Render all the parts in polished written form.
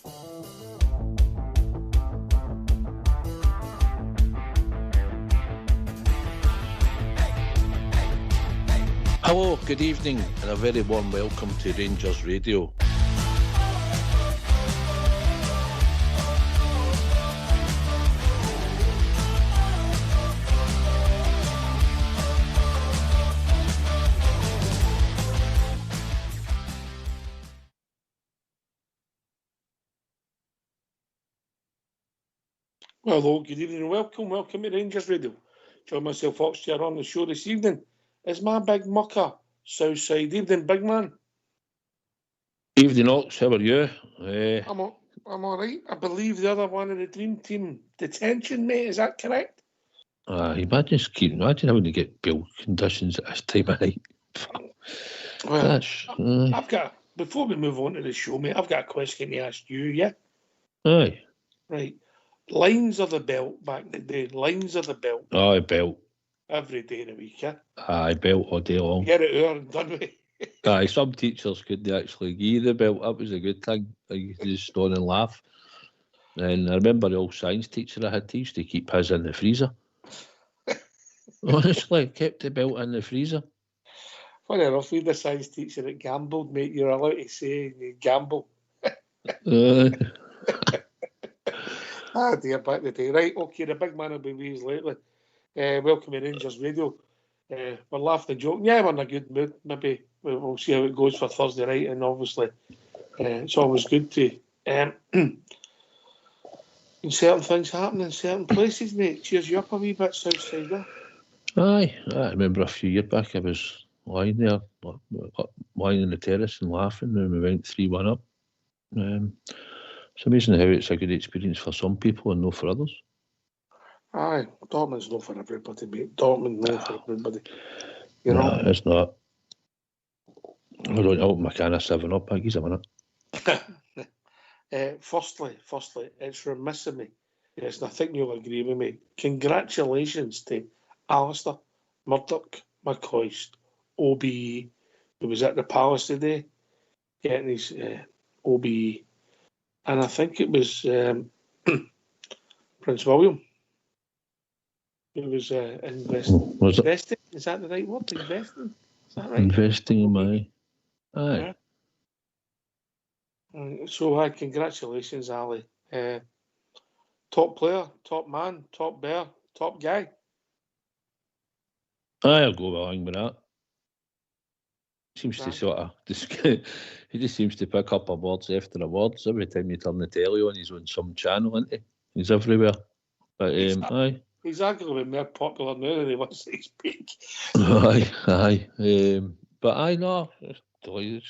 Hello, good evening, and a very warm welcome to Rangers Radio. Hello, good evening and welcome to Rangers Radio. Join myself, Foxchair, on the show this evening is my big mucker, Southside. Evening, big man. Evening, Ox, how are you? I'm all right. I believe the other one in the dream team detention, mate, is that correct? Imagine having to get bail conditions at this time of night. Well, I've got, before we move on to the show, mate, I've got a question to ask you, yeah? Aye. Right. Lines of the belt back in the day. Lines of the belt. Aye, belt. Every day of the week, yeah? Aye, belt all day long. Get it over and done with it. Aye, some teachers couldn't actually give you the belt. That was a good thing. You could just stand and laugh. And I remember the old science teacher I had, he used to keep his in the freezer. Honestly, kept the belt in the freezer. Funny enough, we had a science teacher that gambled, mate. You're allowed to say you gamble. Ah, dear, back in the day. Right, okay, the big man will be with us lately. Welcome to Rangers Radio. We're laughing and joking. Yeah, we're in a good mood. Maybe we'll see how it goes for Thursday night, and obviously it's always good to certain things happen in certain places, mate. Cheers you up a wee bit, Southside there. Aye, I remember a few years back I was lying there, lying on the terrace and laughing, and we went 3-1 up. It's amazing how it's a good experience for some people and not for others. Aye, Dortmund's not for everybody, mate. Dortmund's not for everybody. You know? No, it's not. I don't open my can of 7-Up, I guess a minute. Firstly, it's remiss of me. Yes, and I think you'll agree with me. Congratulations to Alistair Murdoch McCoist, OBE, who was at the Palace today, getting his OBE. And I think it was Prince William who was investing. Was it? Investing? Is that the right word? Investing? Is that right? Investing in my... Aye. Yeah. So, congratulations, Ali. Top player, top man, top bear, top guy. Aye, I'll go along with that. Seems to sort of... He just seems to pick up awards after awards. Every time you turn the telly on, he's on some channel, isn't he? He's everywhere. But, aye. He's arguably more popular now than he was at his peak. Aye. But I know it's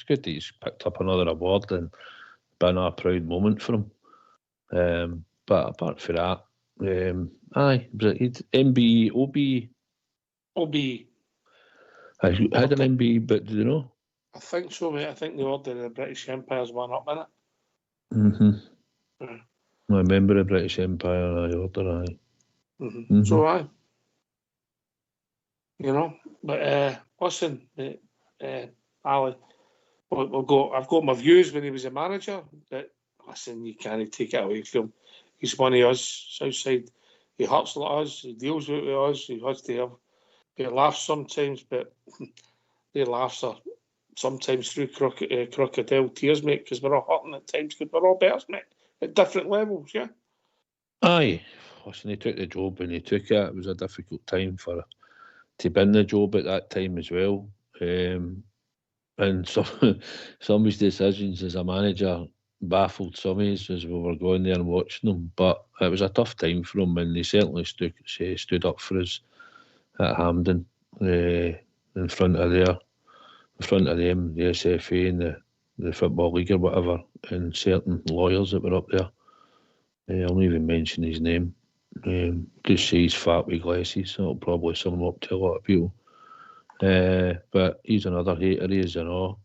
good that he's picked up another award and been a proud moment for him. But apart from that, aye, but MB, OB. I had an MB, but do you know? I think so, mate. I think the Order of the British Empire's one up in it. I remember the British Empire, I order, aye. So, aye. You know, but listen, Ali, we'll go. I've got my views when he was a manager, but listen, you can't take it away from him. He's one of us, Southside. He hurts like us, he deals with us, he has to have laughs sometimes, but the laughs are sometimes through crocodile tears, mate, because we're all hurting at times, because we're all betters, mate, at different levels, yeah? Aye. Listen, he took the job and he took it. It was a difficult time to be in the job at that time as well. And some of his decisions as a manager baffled some of us as we were going there and watching them. But it was a tough time for him, and he certainly stood up for us at Hampden, in front of them, the SFA and the Football League or whatever, and certain lawyers that were up there. I'll not even mention his name. Just say he's fat with glasses, so it'll probably sum him up to a lot of people. But he's another hater, he is and all.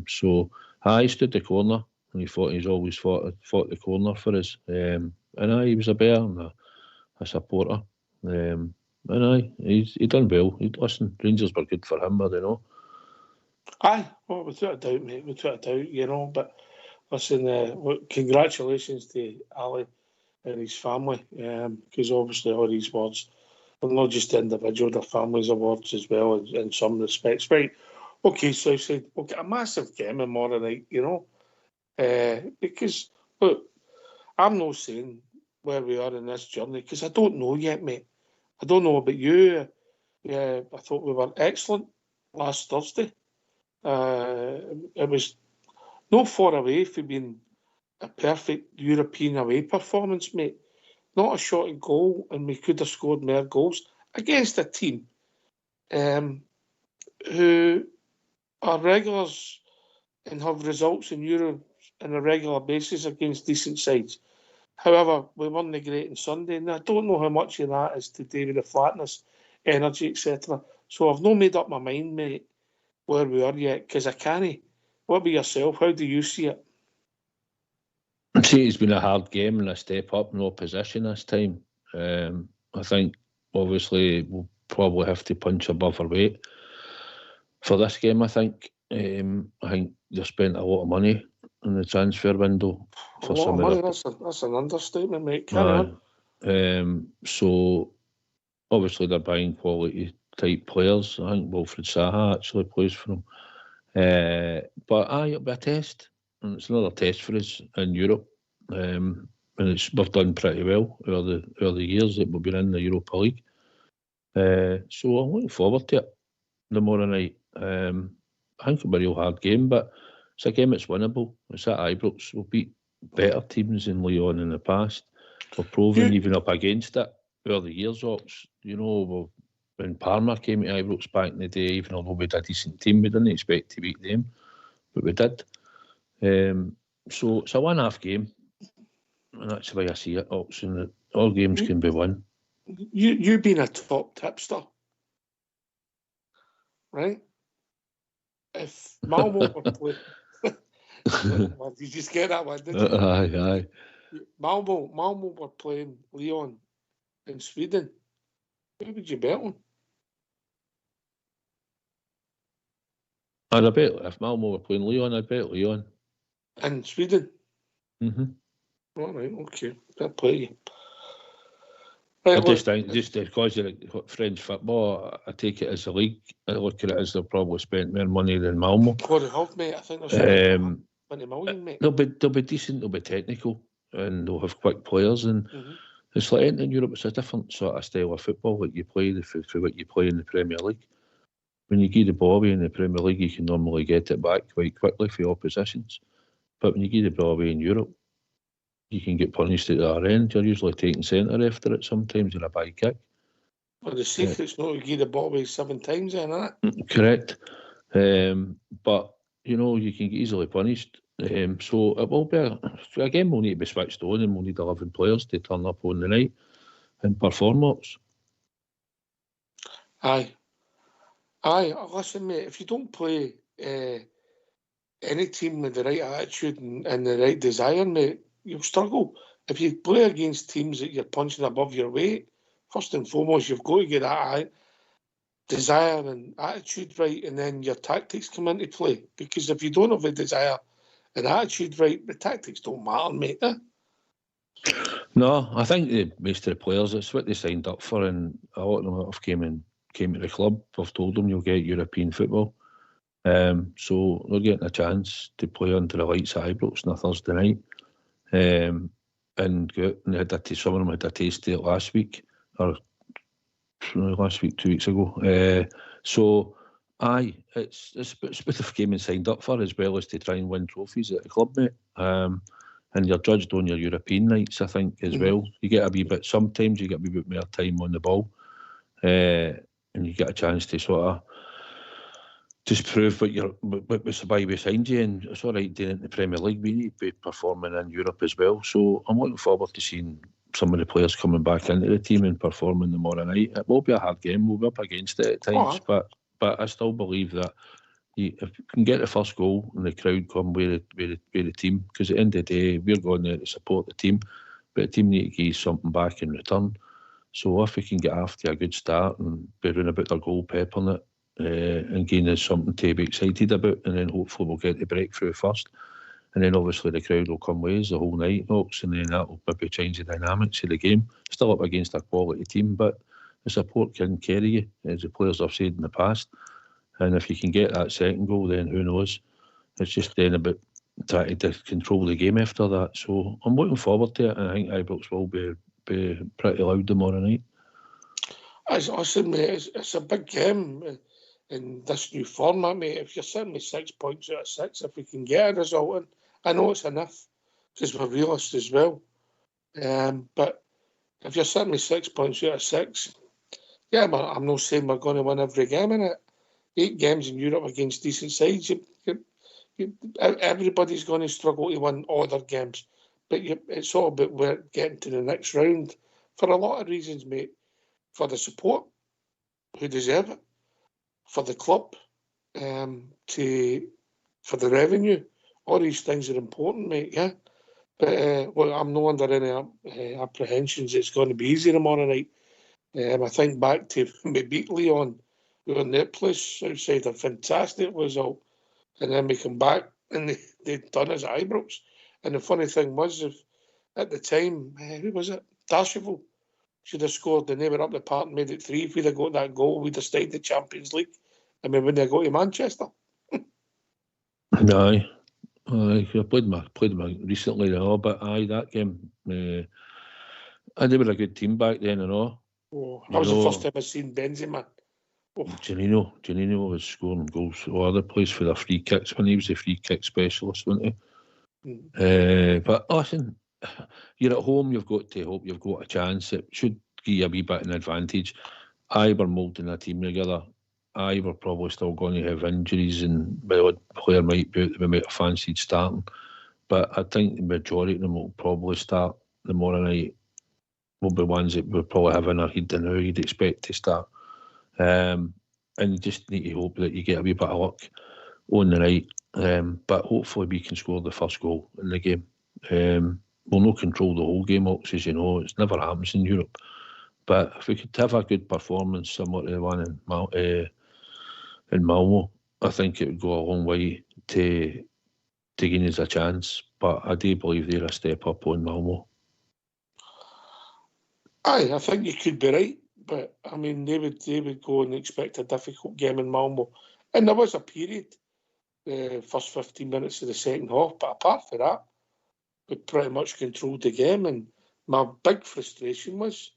So I stood the corner, and he's always fought the corner for us. And he was a bear and a supporter. And he done well. Listen, Rangers were good for him, I don't know. Aye, well, without a doubt, mate, without a doubt, you know. But listen, congratulations to Ali and his family, because obviously all these awards are not just individual, they're families' awards as well in some respects. Right, okay, so I said, we'll get a massive game tomorrow night, because, look, I'm not saying where we are in this journey, because I don't know yet, mate. I don't know about you. I thought we were excellent last Thursday. It was not far away from being a perfect European away performance, mate. Not a shot at goal, and we could have scored more goals against a team who are regulars and have results in Europe on a regular basis against decent sides. However, we weren't great on Sunday, and I don't know how much of that is to do with the flatness, energy, etc. So I've not made up my mind, mate, where we are yet, because I can't. What about yourself? How do you see it? I see it's been a hard game and a step up in opposition this time. I think, obviously, we'll probably have to punch above our weight for this game, I think. I think they spent a lot of money in the transfer window for some of them. That's an understatement, mate. Carry on. So, obviously, they're buying quality type players. I think Wilfred Zaha actually plays for them. But it'll be a test, and it's another test for us in Europe. And we've done pretty well over the years that we've been in the Europa League. So I'm looking forward to it tomorrow night. I think it'll be a real hard game, but it's a game that's winnable. It's at Ibrox. We'll beat better teams than Lyon in the past. We've proven even up against it over the years, Ox. When Parma came to Ibrox back in the day, even although we had a decent team, we didn't expect to beat them, but we did. So it's a one-half game, and that's the way I see it, Ox, and that all games can be won. You being a top tipster, right? If Malmo were playing... Did you just get that one, did you? Aye. Malmo were playing Lyon in Sweden. Who would you bet on? I'd bet if Malmo were playing Lyon, I'd bet Lyon. In Sweden? Mm-hmm. All right, okay. Fair play you. I just think, just because of French football, I take it as a league. I look at it as they've probably spent more money than Malmo. What they have, mate? I think they're spending 20 million, mate. They'll be decent, they'll be technical, and they'll have quick players. And it's like in Europe, it's a different sort of style of football that you play for what you play in the Premier League. When you give the ball away in the Premier League, you can normally get it back quite quickly for oppositions. But when you give the ball away in Europe, you can get punished at the other end. You're usually taking centre after it sometimes in a bad kick. Well, the secret's not to give the ball away 7 times, then, isn't it? Correct. But, you can get easily punished. So it will be a game will need to be switched on, and we'll need 11 players to turn up on the night and perform ups. Aye. Listen, mate, if you don't play any team with the right attitude and the right desire, mate, you'll struggle. If you play against teams that you're punching above your weight, first and foremost, you've got to get that desire and attitude right, and then your tactics come into play. Because if you don't have the desire and attitude right, the tactics don't matter, mate. No, I think most of the players, it's what they signed up for, and a lot of them have came to the club. I've told them you'll get European football. So they're getting a chance to play under the lights at Ibrox on a Thursday night. And some of them had a taste of it last week, or 2 weeks ago. So, it's a bit of game and signed up for, as well as to try and win trophies at the club, mate. And you're judged on your European nights, I think, as well. You get a wee bit, sometimes you get a wee bit more time on the ball, and you get a chance to sort of just prove what's the behind you, and it's all right doing it in the Premier League. We need to be performing in Europe as well. So I'm looking forward to seeing some of the players coming back into the team and performing tomorrow night. It will be a hard game. We'll be up against it at times, but I still believe that if you can get the first goal and the crowd come with the team, because at the end of the day, we're going there to support the team, but the team need to give something back in return. So if we can get after a good start and be around about their goal pep on it, and gain us something to be excited about, and then hopefully we'll get the breakthrough first. and then obviously the crowd will come with us the whole night, Ox, and then that will maybe change the dynamics of the game. Still up against a quality team, but the support can carry you, as the players have said in the past. And if you can get that second goal, then who knows? It's just then about trying to control the game after that. So I'm looking forward to it, and I think Ibrox will be pretty loud tomorrow night. It's awesome, mate. It's a big game in this new format, mate. If you're sitting with 6 points out of 6, if we can get a result in, I know it's enough, because we're realists as well. But if you're sitting with 6 points out of 6, yeah, I'm not saying we're going to win every game in it. 8 games in Europe against decent sides, everybody's going to struggle to win all their games. But it's all about getting to the next round for a lot of reasons, mate. For the support, who deserve it. For the club, for the revenue. All these things are important, mate, yeah? But well, I'm not under any apprehensions it's going to be easy tomorrow night. I think back to we beat Leon. We were in their place outside, a fantastic result. And then we come back and they'd done us at Ibrox. And the funny thing was, at the time, who was it? Darsheville should have scored, and they were up the park and made it 3. If we'd have got that goal, we'd have stayed the Champions League. And we wouldn't have got to Manchester. Aye. I played them recently, but that game, they were a good team back then and all. Oh, that was the first time I seen Benzema. Oh. Janino was scoring goals all over the place for the free kicks when he was a free kick specialist, wasn't he? But listen, you're at home, you've got to hope you've got a chance. It should give you a wee bit of an advantage. We're moulding a team together. We're probably still going to have injuries, and the player might be out that we might have fancied starting. But I think the majority of them will probably start tomorrow night. Will be ones that we'll probably have in our head and who you'd expect to start. And you just need to hope that you get a wee bit of luck on the night. But hopefully we can score the first goal in the game. We'll not control the whole game, as you know. It never happens in Europe. But if we could have a good performance similar to the one in Malmo, I think it would go a long way to give us a chance. But I do believe they're a step up on Malmo. Aye, I think you could be right. But, I mean, they would go and expect a difficult game in Malmo. And there was a period, the first 15 minutes of the second half. But apart from that, we pretty much controlled the game. And my big frustration was,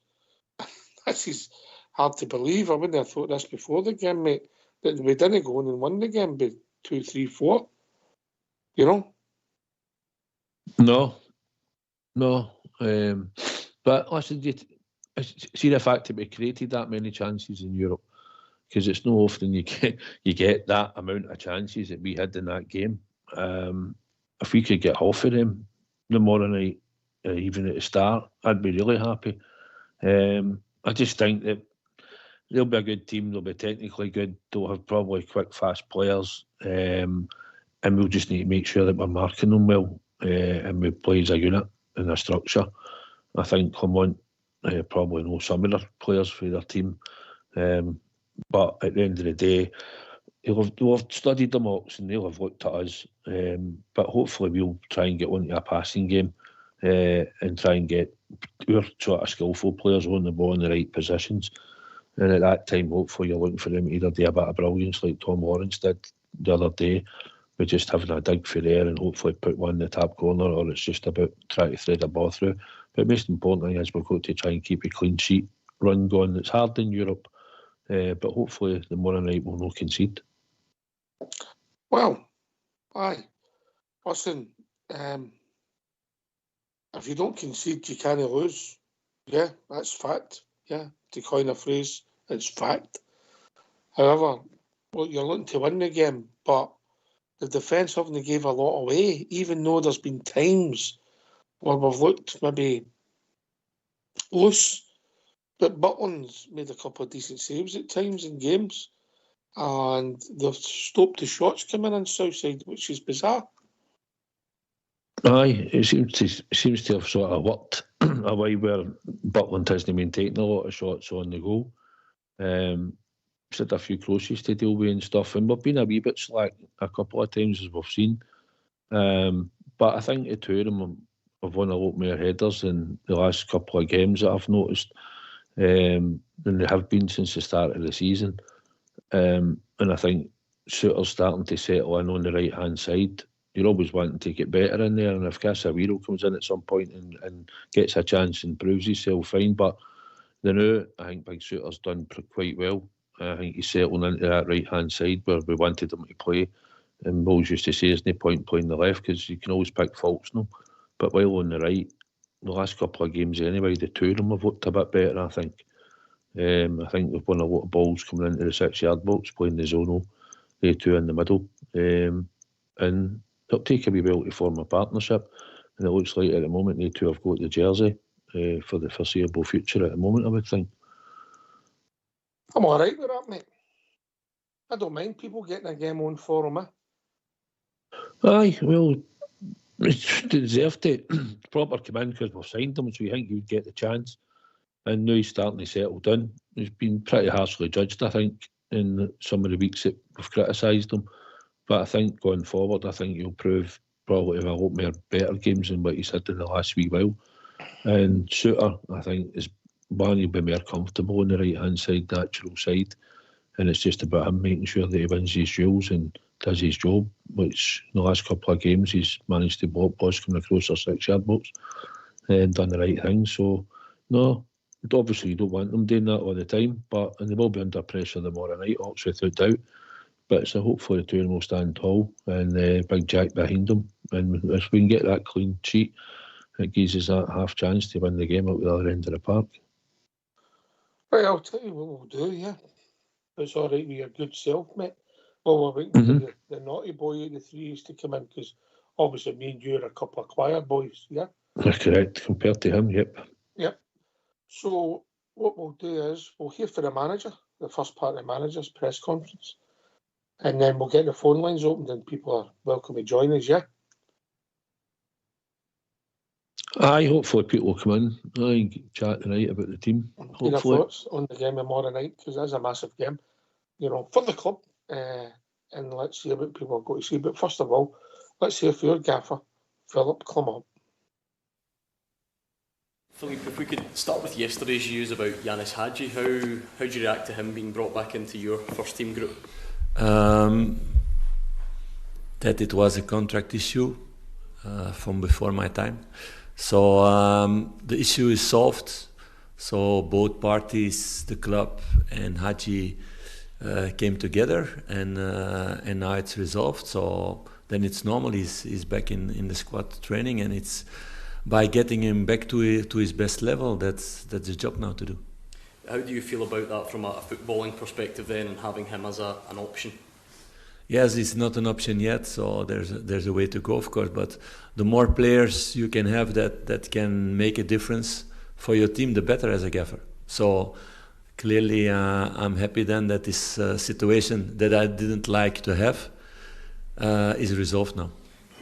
this is hard to believe. I wouldn't have thought this before the game, mate, that we didn't go on and win the game by 2, 3, 4. You know? No. But listen, see the fact that we created that many chances in Europe, because it's not often you get that amount of chances that we had in that game. If we could get half of them tomorrow night, even at the start, I'd be really happy. I just think that they'll be a good team. They'll be technically good. They'll have probably quick, fast players, and we'll just need to make sure that we're marking them well, and we play as a unit in a structure. I think Clement probably know some of their players for their team, but at the end of the day, they'll have studied them all and they'll have looked at us. But hopefully we'll try and get onto a passing game and try and get our sort of skillful players on the ball in the right positions. And at that time, hopefully you're looking for them to either do a bit of brilliance like Tom Lawrence did the other day, with just having a dig for there and hopefully put one in the top corner, or it's just about trying to thread a ball through. But most importantly is we've got to try and keep a clean sheet run going. It's hard in Europe, but hopefully tomorrow night we'll not concede. Well, aye. Listen, if you don't concede, you can't lose. Yeah, that's fact. Yeah, to coin a phrase, it's fact. However, well, you're looking to win the game, but the defence haven't gave a lot away, even though there's been times where we've looked maybe loose. But Butland's made a couple of decent saves at times in games, and they've stopped the shots coming in Southside, which is bizarre. Aye, it seems to have sort of worked a way where Butland hasn't been taking a lot of shots on the goal. He's had a few crosses to deal with and stuff, and we've been a wee bit slack a couple of times, as we've seen. but I think the two of them have won a lot more headers in the last couple of games that I've noticed than they have been since the start of the season. And I think Souttar's starting to settle in on the right-hand side. You're always wanting to get better in there, and if Casemiro comes in at some point and gets a chance and proves himself, fine. But the now, I think Big Souttar's done quite well. I think he's settling into that right-hand side where we wanted him to play. And Bills used to say there's no point playing the left because you can always pick faults now. But while on the right, the last couple of games anyway, the two of them have looked a bit better, I think. I think they've won a lot of balls coming into the 6-yard box, playing the zonal, they two in the middle. And it'll take a wee while to form a partnership. And it looks like at the moment they two have got the jersey for the foreseeable future at the moment, I would think. I'm all right with that, mate. I don't mind people getting a game on for them, Aye, well, they deserved it. Proper come in because we've signed him, so you think you'd get the chance. And now he's starting to settle down. He's been pretty harshly judged, I think, in some of the weeks that we've criticised him. But I think going forward, I think he'll prove probably to have a lot more better games than what he's had in the last wee while. And Souttar, I think, is one, he'll be more comfortable on the right-hand side, natural side. And it's just about him making sure that he wins his duels and does his job, which in the last couple of games he's managed to block balls coming across our 6-yard box and done the right thing. So, no, obviously you don't want them doing that all the time, and they will be under pressure tomorrow night, without doubt. But so hopefully the two of them will stand tall and Big Jack behind them. And if we can get that clean sheet, it gives us that half chance to win the game out the other end of the park. Right, I'll tell you what we'll do, yeah. It's all right with your good self, mate. Well, we're waiting for the naughty boy of the threes to come in because obviously me and you are a couple of quiet boys, yeah? That's correct, compared to him, yep. Yep. So what we'll do is we'll hear from the manager, the first part of the manager's press conference, and then we'll get the phone lines opened and people are welcome to join us, yeah? Aye, hopefully people will come in. Aye, chat tonight about the team. Hopefully. Your thoughts on the game tomorrow night, because it's a massive game, for the club. And let's see what people have got to see. But first of all, let's hear from your gaffer, Philip Clement. Philippe, if we could start with yesterday's news about Yanis Hagi, how do you react to him being brought back into your first team group? That it was a contract issue from before my time. So the issue is solved. So both parties, the club and Hagi, came together, and now it's resolved. So then it's normal. He's back in the squad training, and it's by getting him back to his best level. That's the job now to do. How do you feel about that from a footballing perspective then, and having him as an option? Yes, it's not an option yet, so there's a way to go, of course. But the more players you can have that can make a difference for your team, the better as a gaffer. So clearly, I'm happy then that this situation that I didn't like to have is resolved now.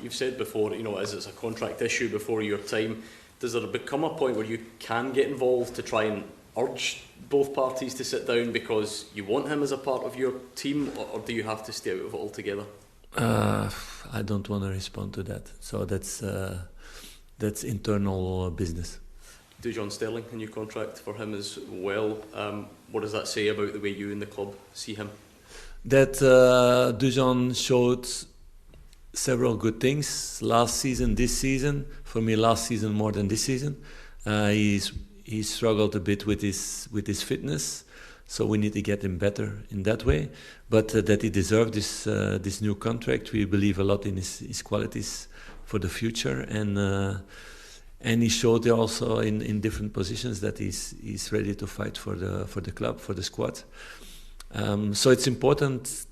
You've said before, as it's a contract issue before your time, does there become a point where you can get involved to try and urge both parties to sit down because you want him as a part of your team, or do you have to stay out of it altogether? I don't want to respond to that. So that's internal business. Hagi Sterling, a new contract for him as well. What does that say about the way you and the club see him? That Hagi showed several good things last season, this season. For me, last season more than this season. He struggled a bit with his fitness, so we need to get him better in that way. But that he deserved this new contract. We believe a lot in his qualities for the future, and he showed also in different positions that he's ready to fight for the club, for the squad. So it's important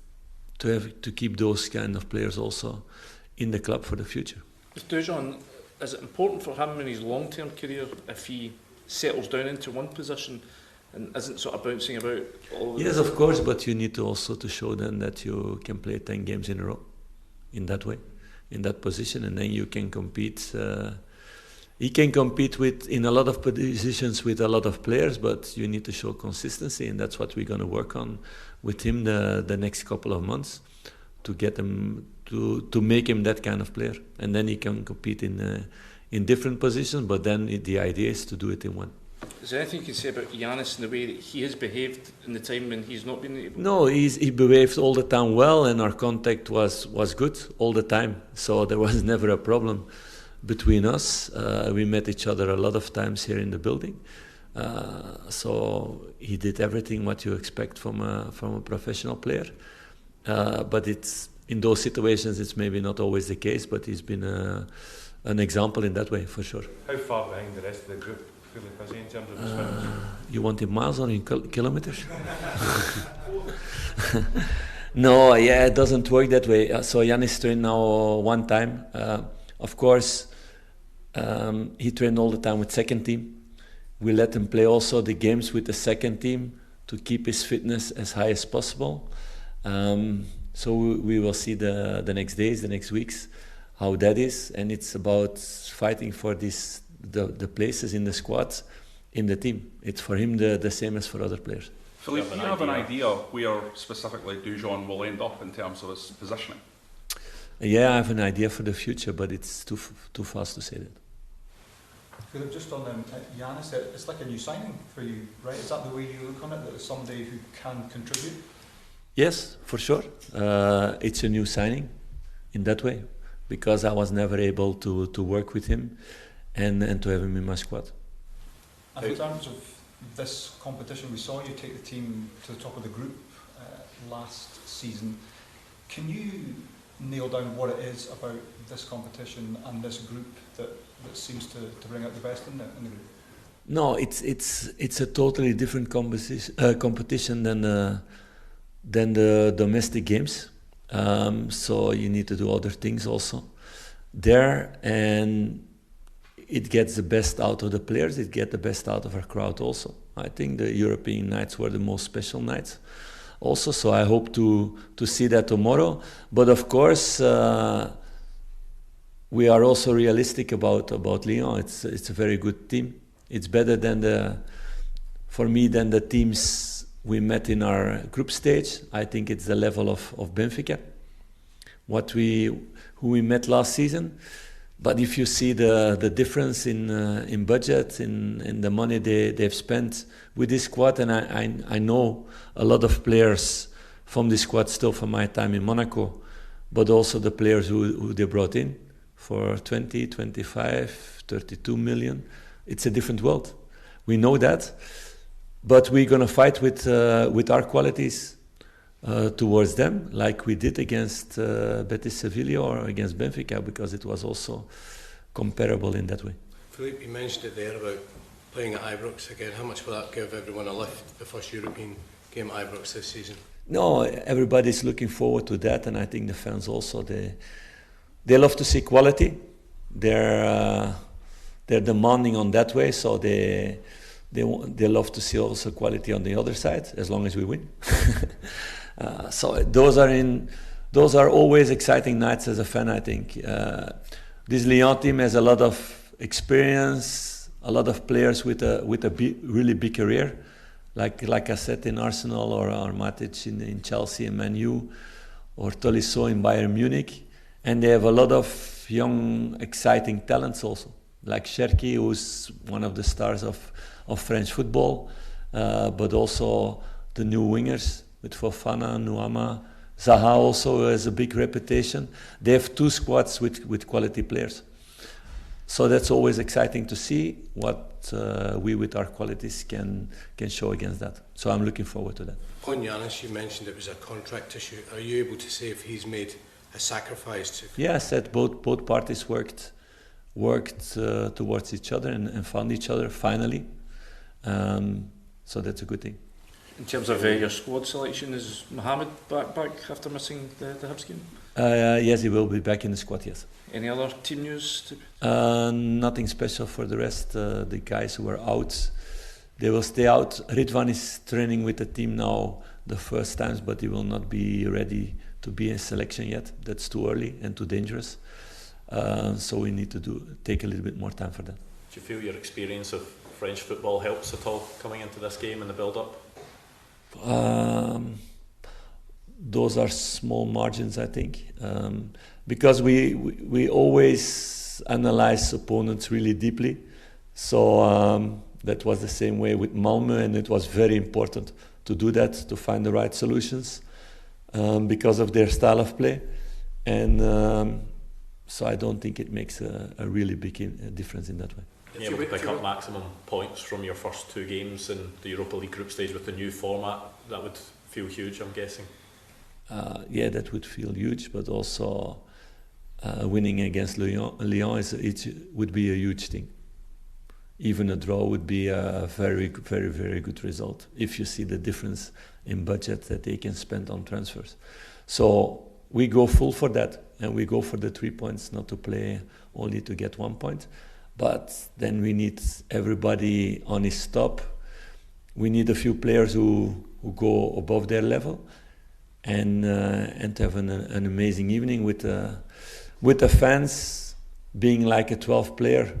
to keep those kind of players also in the club for the future. Dujon, is it important for him in his long-term career if he settles down into one position and isn't sort of bouncing about all of Yes, of course, but you need to also to show them that you can play 10 games in a row in that way, in that position, and then you can compete. He can compete in a lot of positions with a lot of players, but you need to show consistency, and that's what we're going to work on with him the next couple of months to get him to make him that kind of player, and then he can compete in different positions. But then the idea is to do it in one. Is there anything you can say about Giannis and the way that he has behaved in the time when he's not been able? No, he behaved all the time well, and our contact was good all the time. So there was never a problem between us. We met each other a lot of times here in the building. So he did everything what you expect from a professional player. But it's in those situations it's maybe not always the case. But he's been an example in that way for sure. How far behind the rest of the group? In terms of the you want in miles or in kilometers? No, it doesn't work that way. So Giannis trained now one time. Of course, he trained all the time with second team. We let him play also the games with the second team to keep his fitness as high as possible. So we will see the next days, the next weeks, how that is. And it's about fighting for this. The places in the squad, in the team. It's for him the same as for other players. Philippe, do you have an idea where specifically Dujon will end up in terms of his positioning? Yeah, I have an idea for the future, but it's too fast to say that. Philippe, just on Giannis, it's like a new signing for you, right? Is that the way you look on it, that it's somebody who can contribute? Yes, for sure. It's a new signing in that way, because I was never able to work with him and to have him in my squad. And in terms of this competition, we saw you take the team to the top of the group last season. Can you nail down what it is about this competition and this group that seems to bring out the best in the group? No, it's a totally different competition than the domestic games. So you need to do other things also there, and it gets the best out of the players, it gets the best out of our crowd also. I think the European nights were the most special nights also, so I hope to see that tomorrow. But of course, we are also realistic about Lyon. It's a very good team. It's better for me than the teams we met in our group stage. I think it's the level of Benfica, who we met last season. But if you see the difference in budget, in the money they've spent with this squad, and I know a lot of players from this squad still from my time in Monaco, but also the players who they brought in for 20, 25, 32 million. It's a different world. We know that, but we're going to fight with our qualities towards them, like we did against Betis Sevilla or against Benfica, because it was also comparable in that way. Philippe, you mentioned it there about playing at Ibrox again. How much will that give everyone a lift, the first European game at Ibrox this season? No, everybody's looking forward to that, and I think the fans also, they love to see quality. They're demanding on that way, so they love to see also quality on the other side, as long as we win. So those are always exciting nights as a fan, I think. This Lyon team has a lot of experience, a lot of players with a really big career, like I said, in Arsenal, or Matic in Chelsea and Man U, or Tolisso in Bayern Munich. And they have a lot of young, exciting talents also, like Cherki, who's one of the stars of French football, but also the new wingers with Fofana, Nuama. Zaha also has a big reputation. They have two squads with quality players. So that's always exciting to see what we with our qualities can show against that. So I'm looking forward to that. On Giannis, you mentioned it was a contract issue. Are you able to say if he's made a sacrifice? Yeah, I said both parties worked towards each other and found each other finally. So that's a good thing. In terms of your squad selection, is Mohamed back after missing the Hibs game? Yes, he will be back in the squad, yes. Any other team news? Nothing special for the rest. The guys who are out, they will stay out. Ridwan is training with the team now the first times, but he will not be ready to be in selection yet. That's too early and too dangerous. So we need to take a little bit more time for that. Do you feel your experience of French football helps at all coming into this game and the build-up? those are small margins, I think, because we always analyze opponents really deeply. So that was the same way with Malmö, and it was very important to do that, to find the right solutions because of their style of play. And so I don't think it makes a really big difference in that way. If you would pick up maximum points from your first 2 games in the Europa League group stage with the new format, that would feel huge, I'm guessing. Yeah, that would feel huge, but also winning against Lyon would be a huge thing. Even a draw would be a very, very, very good result if you see the difference in budget that they can spend on transfers. So we go full for that, and we go for the 3 points, not to play only to get 1 point. But then we need everybody on his top. We need a few players who go above their level, and to have an amazing evening with the fans being like a 12th player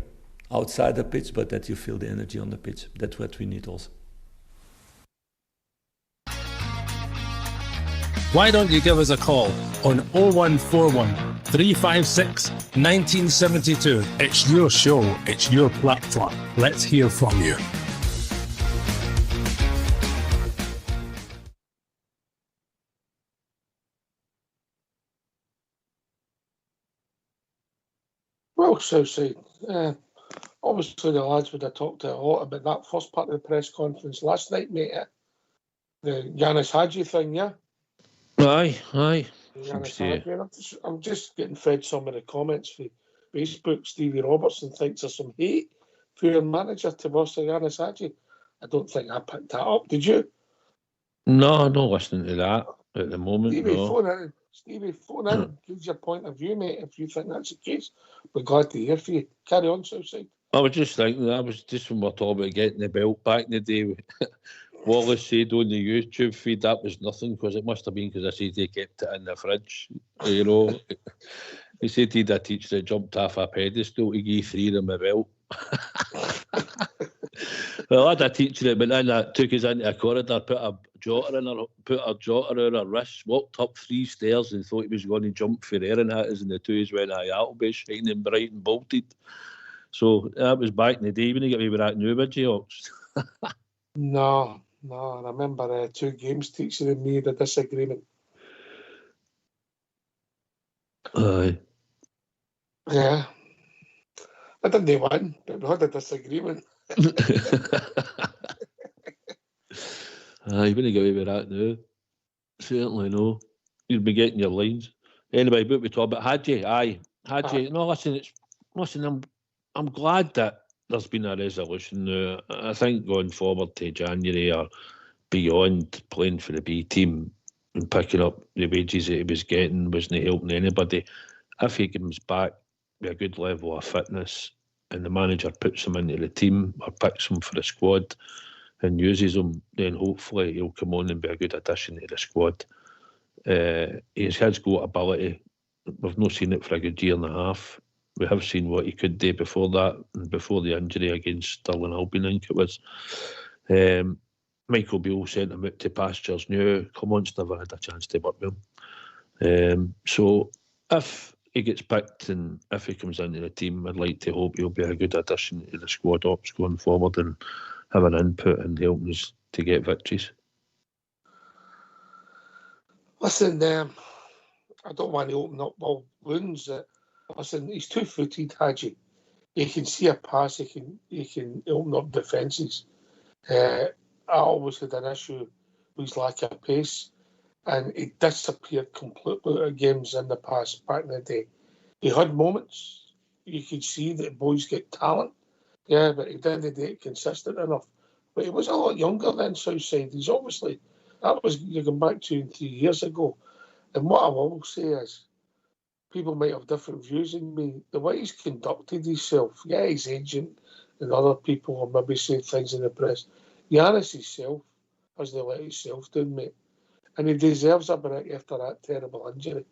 outside the pitch, but that you feel the energy on the pitch. That's what we need also. Why don't you give us a call on 0141 356 1972. It's your show, it's your platform. Let's hear from you. Well, Southside, obviously the lads would have talked a lot about that first part of the press conference last night, mate. The Yanis Hagi thing, yeah? Aye. Yanis Hagi. I'm just getting fed some of the comments from Facebook. Stevie Robertson thinks there's some hate for your manager towards Yanis Hagi. I don't think I picked that up. Did you? No, I'm not listening to that at the moment. Stevie, phone in. Give your point of view, mate, if you think that's the case. We're glad to hear from you. Carry on, Southside. I was just thinking, that was just when we're talking about getting the belt back in the day. Wallace said on the YouTube feed that was nothing, because it must have been because I said he kept it in the fridge. You know, he said he had a teacher that jumped off a pedestal to give 3 of them a belt. Well, I had a teacher that went in, that took us into a corridor, put a jotter around her wrist, walked up 3 stairs and thought he was going to jump for air and at us, and the 2 of us went, that'll be shining bright and bolted. So that was back in the day when you got me with that new video. No, I remember 2 games teacher and me had a disagreement. Aye. Yeah. I didn't win, but we had a disagreement. You wouldn't get away with that now. Certainly no. You'd be getting your lines. Anyway, but we talk about Hagi. Aye. Hagi. No, listen, I'm glad that there's been a resolution now. I think going forward to January or beyond, playing for the B team and picking up the wages that he was getting wasn't helping anybody. If he comes back with a good level of fitness and the manager puts him into the team or picks him for the squad and uses him, then hopefully he'll come on and be a good addition to the squad. He has got ability. We've not seen it for a good year and a half. We have seen what he could do before that, and before the injury against Sterling Albion, I think it was. Michael Beale sent him out to pastures new. Clement's never had a chance to work with him. So if he gets picked and if he comes into the team, I'd like to hope he'll be a good addition to the squad ops going forward and have an input and helping us to get victories. Listen, I don't want to open up all wounds. Listen, he's 2-footed, Hagi. He can see a pass. He can open up defences. I always had an issue with his lack of pace, and he disappeared completely out of games in the past, back in the day. He had moments. You could see that boys get talent, yeah, but he didn't do it consistent enough. But he was a lot younger than Southside. He's obviously, that was, you're going back 2 and 3 years ago. And what I will say is, people might have different views in me. The way he's conducted himself, yeah, his agent and other people will maybe say things in the press. Yanis himself hasn't let himself down, mate. And he deserves a break after that terrible injury.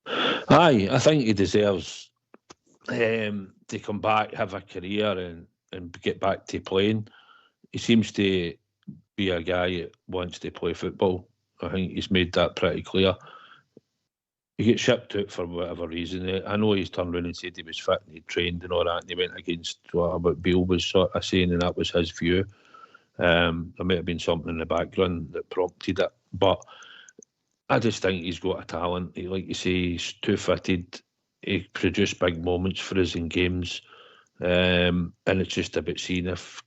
Aye, I think he deserves to come back, have a career and get back to playing. He seems to be a guy that wants to play football. I think he's made that pretty clear. He gets shipped out for whatever reason. I know he's turned around and said he was fit and he trained and all that, and he went against what Beale was sort of saying, and that was his view. There might have been something in the background that prompted it, but I just think he's got a talent. Like you say, he's too fitted. He produced big moments for us in games, and it's just about seeing if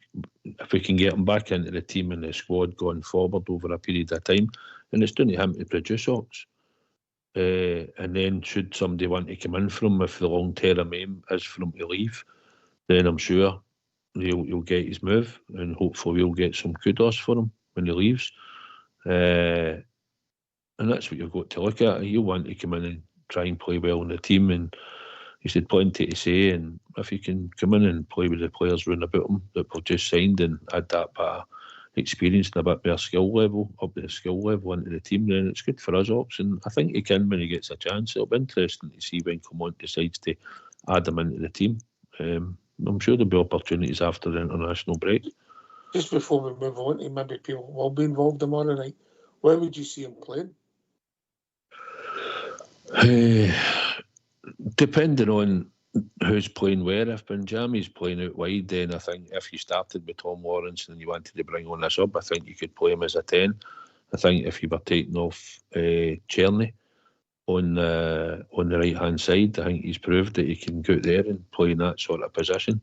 we can get him back into the team and the squad going forward over a period of time. And it's down to him to produce Ox. And then should somebody want to come in for him, if the long-term aim is for him to leave, then I'm sure he'll get his move, and hopefully we'll get some kudos for him when he leaves. And that's what you've got to look at. You want to come in and try and play well in the team, and he's had plenty to say, and if he can come in and play with the players round about him that we've just signed and add that bit of experience and a bit more skill level, up to the skill level into the team, then it's good for us, Ox. And I think he can when he gets a chance. It'll be interesting to see when Clement decides to add him into the team. I'm sure there'll be opportunities after the international break. Just before we move on to maybe people who will be involved tomorrow night, where would you see him playing? Depending on who's playing where. If Benjami's playing out wide, then I think if you started with Tom Lawrence and you wanted to bring on a sub, I think you could play him as a 10. I think if you were taking off Czerny on the right-hand side, I think he's proved that he can go out there and play in that sort of position.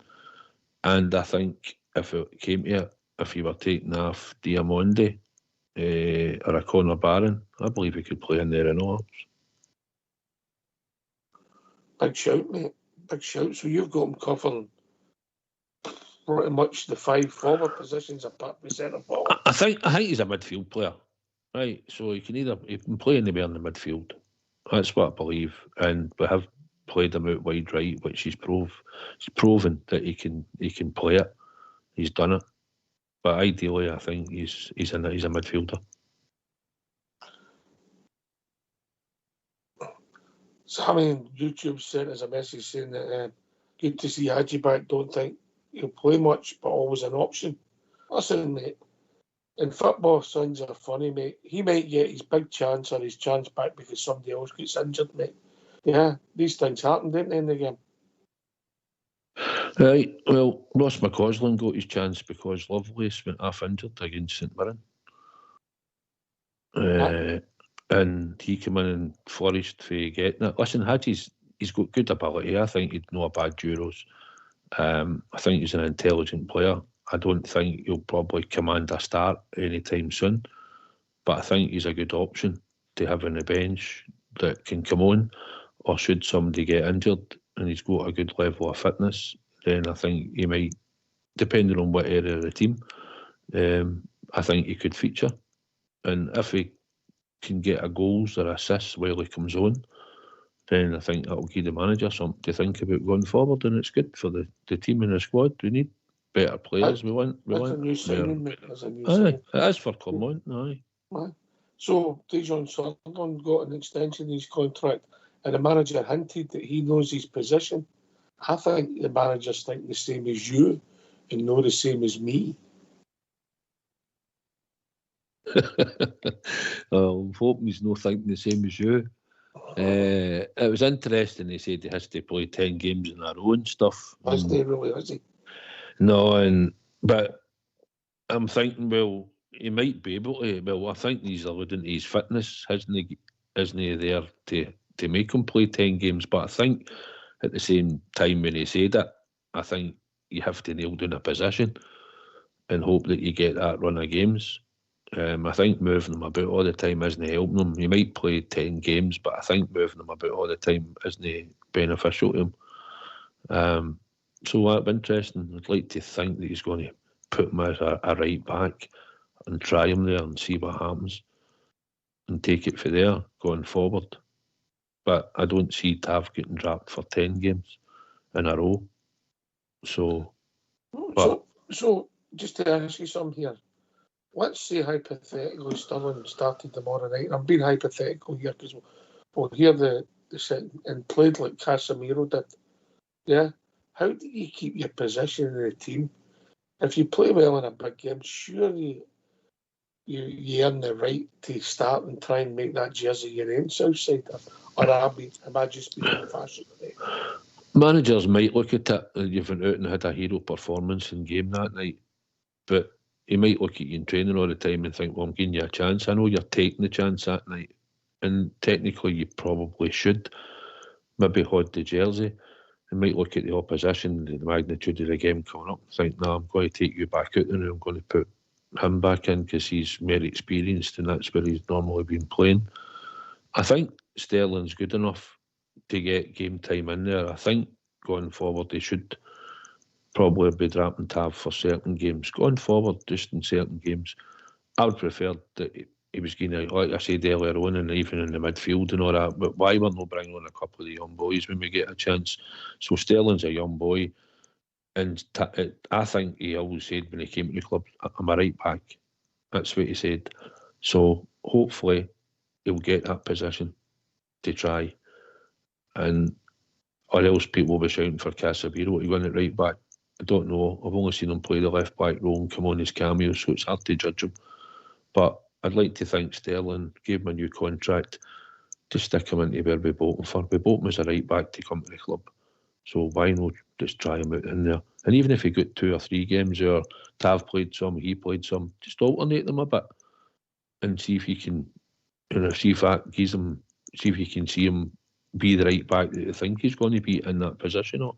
And I think if it came to it, if you were taking off Diamonde or a Conor Barron, I believe he could play in there in all. Big shout, mate. Big shout. So you've got him covering pretty much the 5 forward positions apart from centre forward. I think he's a midfield player, right? So he can play anywhere in the midfield. That's what I believe, and we have played him out wide right, which he's proven that he can play it. He's done it, but ideally, I think he's a midfielder. So I mean, YouTube sent us a message saying that good to see Hagi back. Don't think he'll play much, but always an option. Listen, mate. In football, sons are funny, mate. He might get his big chance or his chance back because somebody else gets injured, mate. Yeah, these things happen, don't they, in the game? Right, well, Ross McCausland got his chance because Lovelace went half injured against St Mirren. And he came in and flourished for getting it. Listen, he's got good ability. I think he'd know a bad Euros. I think he's an intelligent player. I don't think he'll probably command a start anytime soon, but I think he's a good option to have on the bench that can come on, or should somebody get injured and he's got a good level of fitness, then I think he might, depending on what area of the team, I think he could feature. And if he can get a goals or assists while he comes on, then I think that'll give the manager something to think about going forward, and it's good for the team and the squad. We need better players. We want a new signing, mate. That's a new signing. It is for Clement, aye. So Dejan Sutherland got an extension of his contract, and the manager hinted that he knows his position. I think the managers think the same as you and know the same as me. I'm hoping he's not thinking the same as you. It was interesting, he said he has to play 10 games in a row and stuff. Has he really, has he? No, but I'm thinking, well, he might be able to. Well, I think he's alluding to his fitness, isn't he there to make him play 10 games? But I think at the same time when he said it, I think you have to nail down a position and hope that you get that run of games. I think moving him about all the time isn't helping him. He might play 10 games, but I think moving him about all the time isn't beneficial to him. So that'd be interesting. I'd like to think that he's going to put him as a right back and try him there and see what happens and take it for there going forward. But I don't see Tav getting dropped for 10 games in a row. So just to ask you something here. Let's say hypothetically Sterling started tomorrow night. I'm being hypothetical here because we'll hear the sitting and played like Casemiro did. Yeah? How do you keep your position in the team? If you play well in a big game, surely you earn the right to start and try and make that jersey your own Southside, or am I just being old-fashioned today? Managers might look at it, you've went out and had a hero performance in game that night, but he might look at you in training all the time and think, well, I'm giving you a chance. I know you're taking the chance that night, and technically you probably should maybe hold the jersey. He might look at the opposition, the magnitude of the game coming up, and think, no, I'm going to take you back out there and I'm going to put him back in because he's more experienced and that's where he's normally been playing. I think Sterling's good enough to get game time in there. I think going forward they should probably be dropping Tav for certain games. Going forward, just in certain games, I would prefer that he was going to, like I said earlier on, and even in the midfield and all that, but why we're not bringing on a couple of the young boys when we get a chance? So Sterling's a young boy, and I think he always said when he came to the club, I'm a right back. That's what he said. So hopefully he'll get that position to try, and or else people will be shouting for Casemiro to go in at right back. I don't know. I've only seen him play the left back role and come on as cameo, so it's hard to judge him. But I'd like to think Sterling gave him a new contract to stick him into where we bought him for. We bought him as a right back to come to the club. So why not just try him out in there? And even if he got 2 or 3 games, or Tav played some, he played some, just alternate them a bit and see if you can, see if that gives him, see if you can see him be the right back that you think he's going to be in that position of.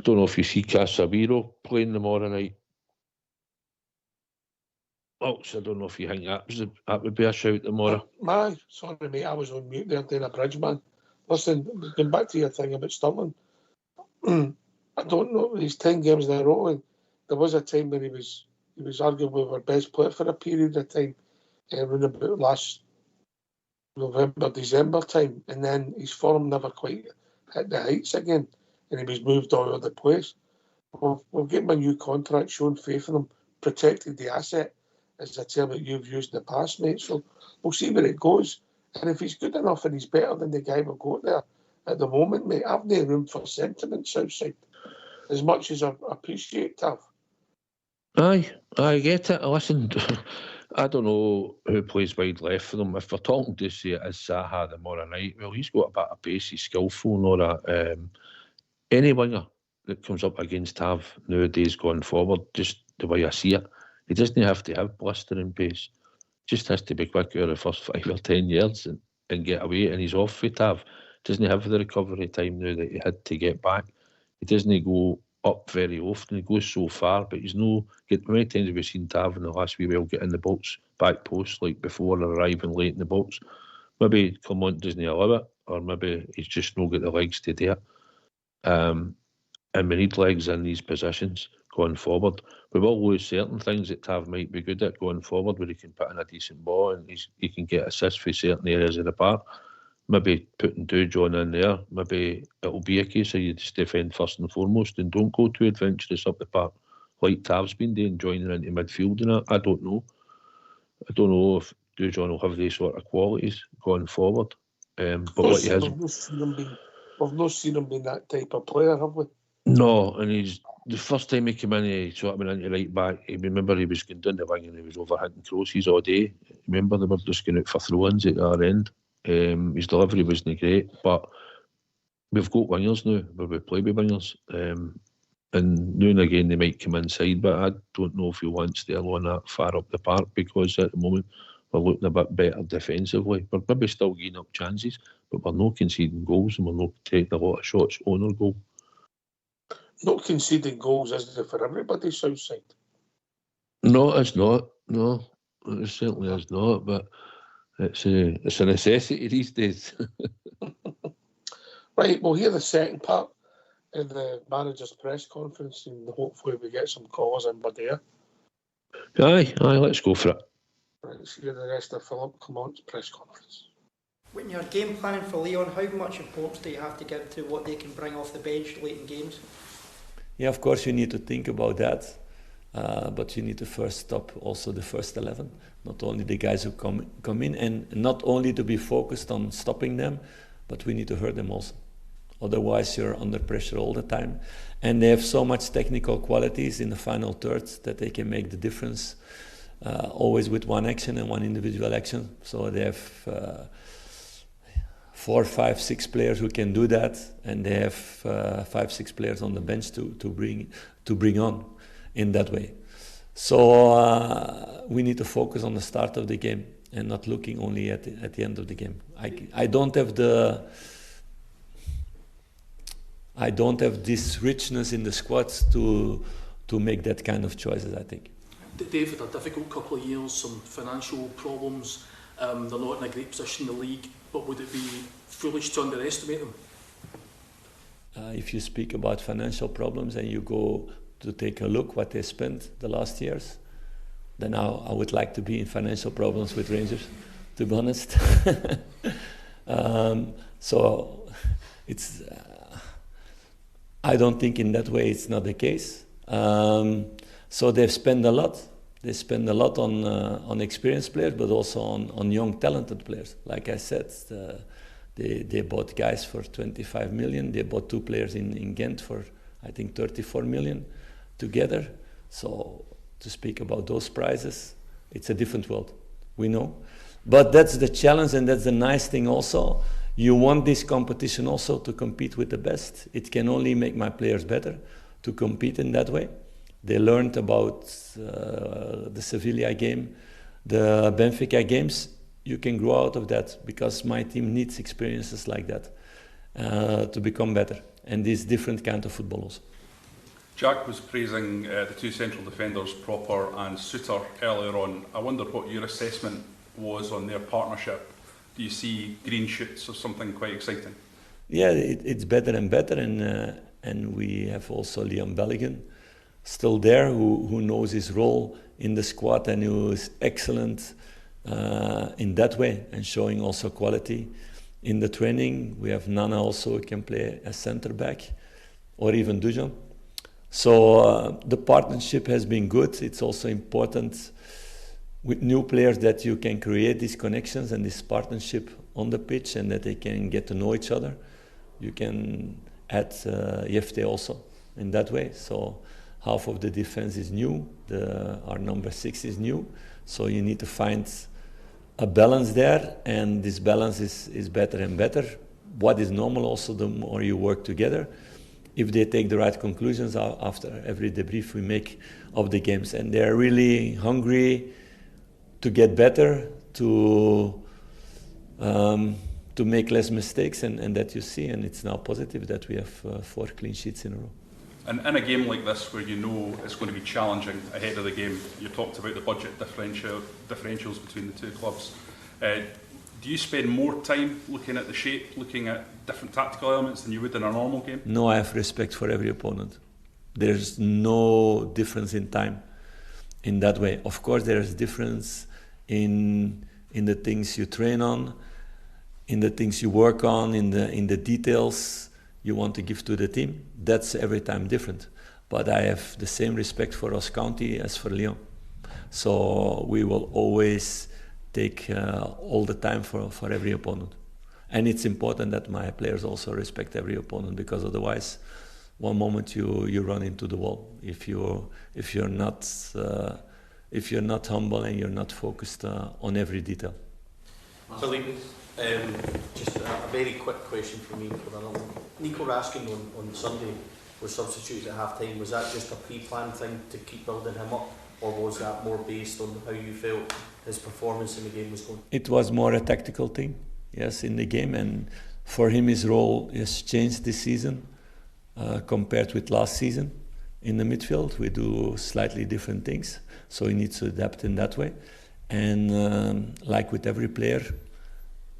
I don't know if you see Casemiro playing tomorrow night. I don't know if you think that would be a shout tomorrow. Sorry mate, I was on mute there doing a bridge, man. Listen, going back to your thing about Sterling, I don't know, these 10 games in a row, there was a time when he was arguably our best player for a period of time, around about last November, December time, and then his form never quite hit the heights again, and he was moved all over the place. We've given him a new contract, shown faith in him, protected the asset, as a term that you've used in the past, mate. So we'll see where it goes. And if he's good enough and he's better than the guy we've got there at the moment, mate, I've no room for sentiment, Southside, as much as I appreciate Tav. Aye, I get it. Listen, I don't know who plays wide left for them. If we're talking to say it as Zaha tomorrow night, well, he's got a bit of pace, he's skillful and all that. Any winger that comes up against Tav nowadays going forward, just the way I see it, he doesn't have to have blistering pace. Just has to be quick over the first 5 or 10 yards and get away, and he's off with Tav. Doesn't have the recovery time now that he had to get back. He doesn't go up very often. He goes so far, but he's no. How many times have we seen Tav in the last wee while get in the box, back post, like before arriving late in the box? Maybe Clement doesn't allow it, or maybe he's just not got the legs to do it. And we need legs in these positions going forward. We will lose certain things that Tav might be good at going forward, where he can put in a decent ball and he can get assists for certain areas of the park. Maybe putting Dujon in there, maybe it'll be a case of you just defend first and foremost and don't go too adventurous up the park like Tav's been doing, joining into midfield and that. I don't know. I don't know if Dujon will have these sort of qualities going forward. But what he has... We've not seen him being that type of player, have we? No, and he's the first time he came in, he sort of went into right back. Remember, he was going down the wing and he was overhitting crosses all day. Remember, they were just going out for throw-ins at our end. His delivery wasn't great, but we've got wingers now where we play with wingers. And now and again they might come inside, but I don't know if you want Sterling that far up the park, because at the moment we're looking a bit better defensively. We're maybe still getting up chances, but we're not conceding goals and we're not taking a lot of shots on our goal. Not conceding goals, isn't it, for everybody, Southside? No, it's not. No, it certainly is not, but it's a necessity these days. Right, we'll hear the second part in the manager's press conference, and hopefully we get some callers in by there. Aye, let's go for it. Right, let's hear the rest of Philip Clement's press conference. When you're game planning for Leon, how much importance do you have to give to what they can bring off the bench late in games? Yeah, of course you need to think about that. but you need to first stop also the first 11, not only the guys who come in, and not only to be focused on stopping them, but we need to hurt them also. Otherwise, you're under pressure all the time. And they have so much technical qualities in the final thirds that they can make the difference, always with one action and one individual action. So they have 4, 5, 6 players who can do that, and they have 5, 6 players on the bench to bring on in that way. So we need to focus on the start of the game and not looking only at the end of the game. I don't have this richness in the squads to make that kind of choices, I think. They've had a difficult couple of years, some financial problems. They're not in a great position in the league, but would it be foolish to underestimate them? If you speak about financial problems and you go to take a look what they spent the last years, then I would like to be in financial problems with Rangers, to be honest. So it's... I don't think in that way it's not the case. So they've spent a lot. They spend a lot on experienced players, but also on young, talented players. Like I said, they bought guys for 25 million. They bought 2 players in Ghent for, I think, 34 million together. So to speak about those prices, it's a different world. We know. But that's the challenge, and that's the nice thing also. You want this competition also to compete with the best. It can only make my players better to compete in that way. They learned about the Sevilla game, the Benfica games. You can grow out of that because my team needs experiences like that to become better. And this different kind of football also. Jack was praising the 2 central defenders, Proper and Suter, earlier on. I wonder what your assessment was on their partnership. Do you see green shoots of something quite exciting? Yeah, it's better and better, and we have also Leon Belligan still there, who knows his role in the squad and who is excellent in that way and showing also quality in the training. We have Nana also who can play as centre back, or even Dujon. So the partnership has been good. It's also important with new players that you can create these connections and this partnership on the pitch, and that they can get to know each other. You can add Jefte also in that way. So half of the defense is new, our number 6 is new. So you need to find a balance there, and this balance is better and better. What is normal also, the more you work together, if they take the right conclusions after every debrief we make of the games. And they're really hungry to get better, to make less mistakes, and that you see, and it's now positive that we have 4 clean sheets in a row. And in a game like this, where you know it's going to be challenging ahead of the game, you talked about the budget differentials between the 2 clubs. Do you spend more time looking at the shape, looking at different tactical elements than you would in a normal game? No, I have respect for every opponent. There's no difference in time in that way. Of course, there is difference in the things you train on, in the things you work on, in the details you want to give to the team. That's every time different. But I have the same respect for Ross County as for Lyon. So we will always take all the time for every opponent. And it's important that my players also respect every opponent, because otherwise one moment you run into the wall if you're not humble and you're not focused on every detail. Philippe, just a very quick question for me. Nico Raskin on Sunday was substituted at half-time. Was that just a pre-planned thing to keep building him up, or was that more based on how you felt his performance in the game was going? It was more a tactical thing, yes, in the game, and for him his role has changed this season compared with last season. In the midfield we do slightly different things, so he needs to adapt in that way. And like with every player,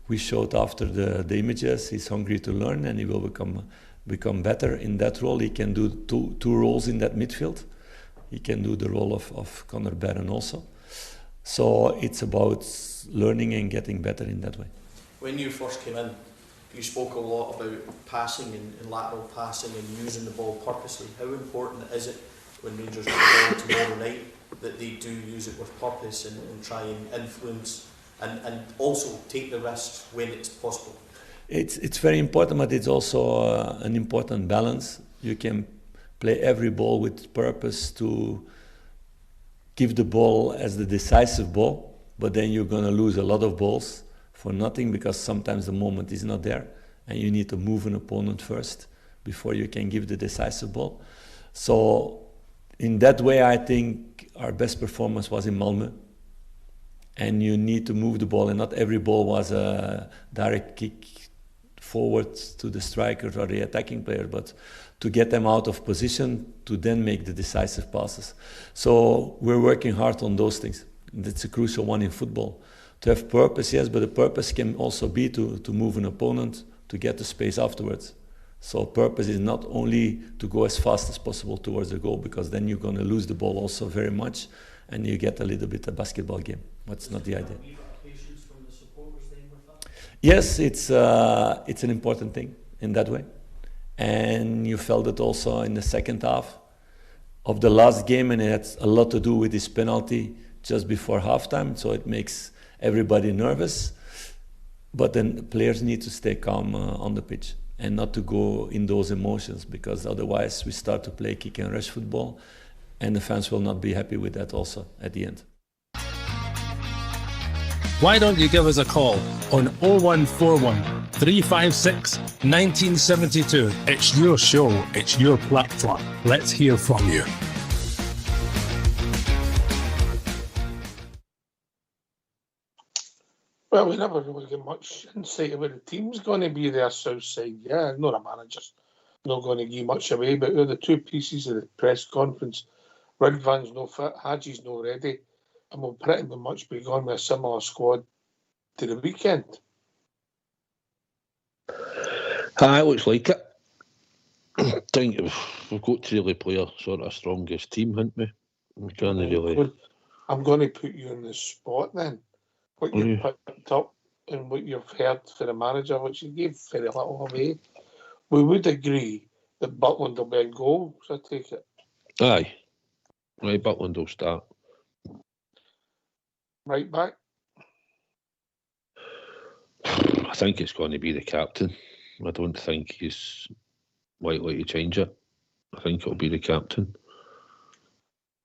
we showed after the images, he's hungry to learn, and he will become better in that role. He can do two roles in that midfield. He can do the role of Conor Barron also. So it's about learning and getting better in that way. When you first came in, you spoke a lot about passing and lateral passing and using the ball purposely. How important is it when Rangers get the ball tomorrow night, that they do use it with purpose and try and influence and also take the risks when it's possible. It's very important, but it's also an important balance. You can play every ball with purpose to give the ball as the decisive ball, but then you're going to lose a lot of balls for nothing because sometimes the moment is not there and you need to move an opponent first before you can give the decisive ball. So in that way, I think our best performance was in Malmö. And you need to move the ball, and not every ball was a direct kick forward to the striker or the attacking player, but to get them out of position to then make the decisive passes. So we're working hard on those things. That's a crucial one in football. To have purpose, yes, but the purpose can also be to move an opponent to get the space afterwards. So purpose is not only to go as fast as possible towards the goal, because then you're going to lose the ball also very much, and you get a little bit a basketball game. That's not the idea. Yes, it's an important thing in that way. And you felt it also in the second half of the last game, and it had a lot to do with this penalty just before halftime, so it makes everybody nervous. But then players need to stay calm on the pitch and not to go in those emotions, because otherwise we start to play kick and rush football, and the fans will not be happy with that also at the end. Why don't you give us a call on 0141 356 1972? It's your show, it's your platform. Let's hear from you. Well, we never really get much insight about the team's going to be there, Southside. Yeah, not a manager's not going to give much away, but the two pieces of the press conference, Ridvan's no fit, Hagi's no ready, and we'll pretty much be going with a similar squad to the weekend. It looks like it. I think we've got to really play our sort of strongest team, haven't we? I'm going to put you on the spot then. What you've picked up and what you've heard for the manager, which you gave very little away, we would agree that Butland will be in goal, so I take it. Aye. Right, Butland will start. Right back? I think it's going to be the captain. I don't think he's likely to change it. I think it'll be the captain.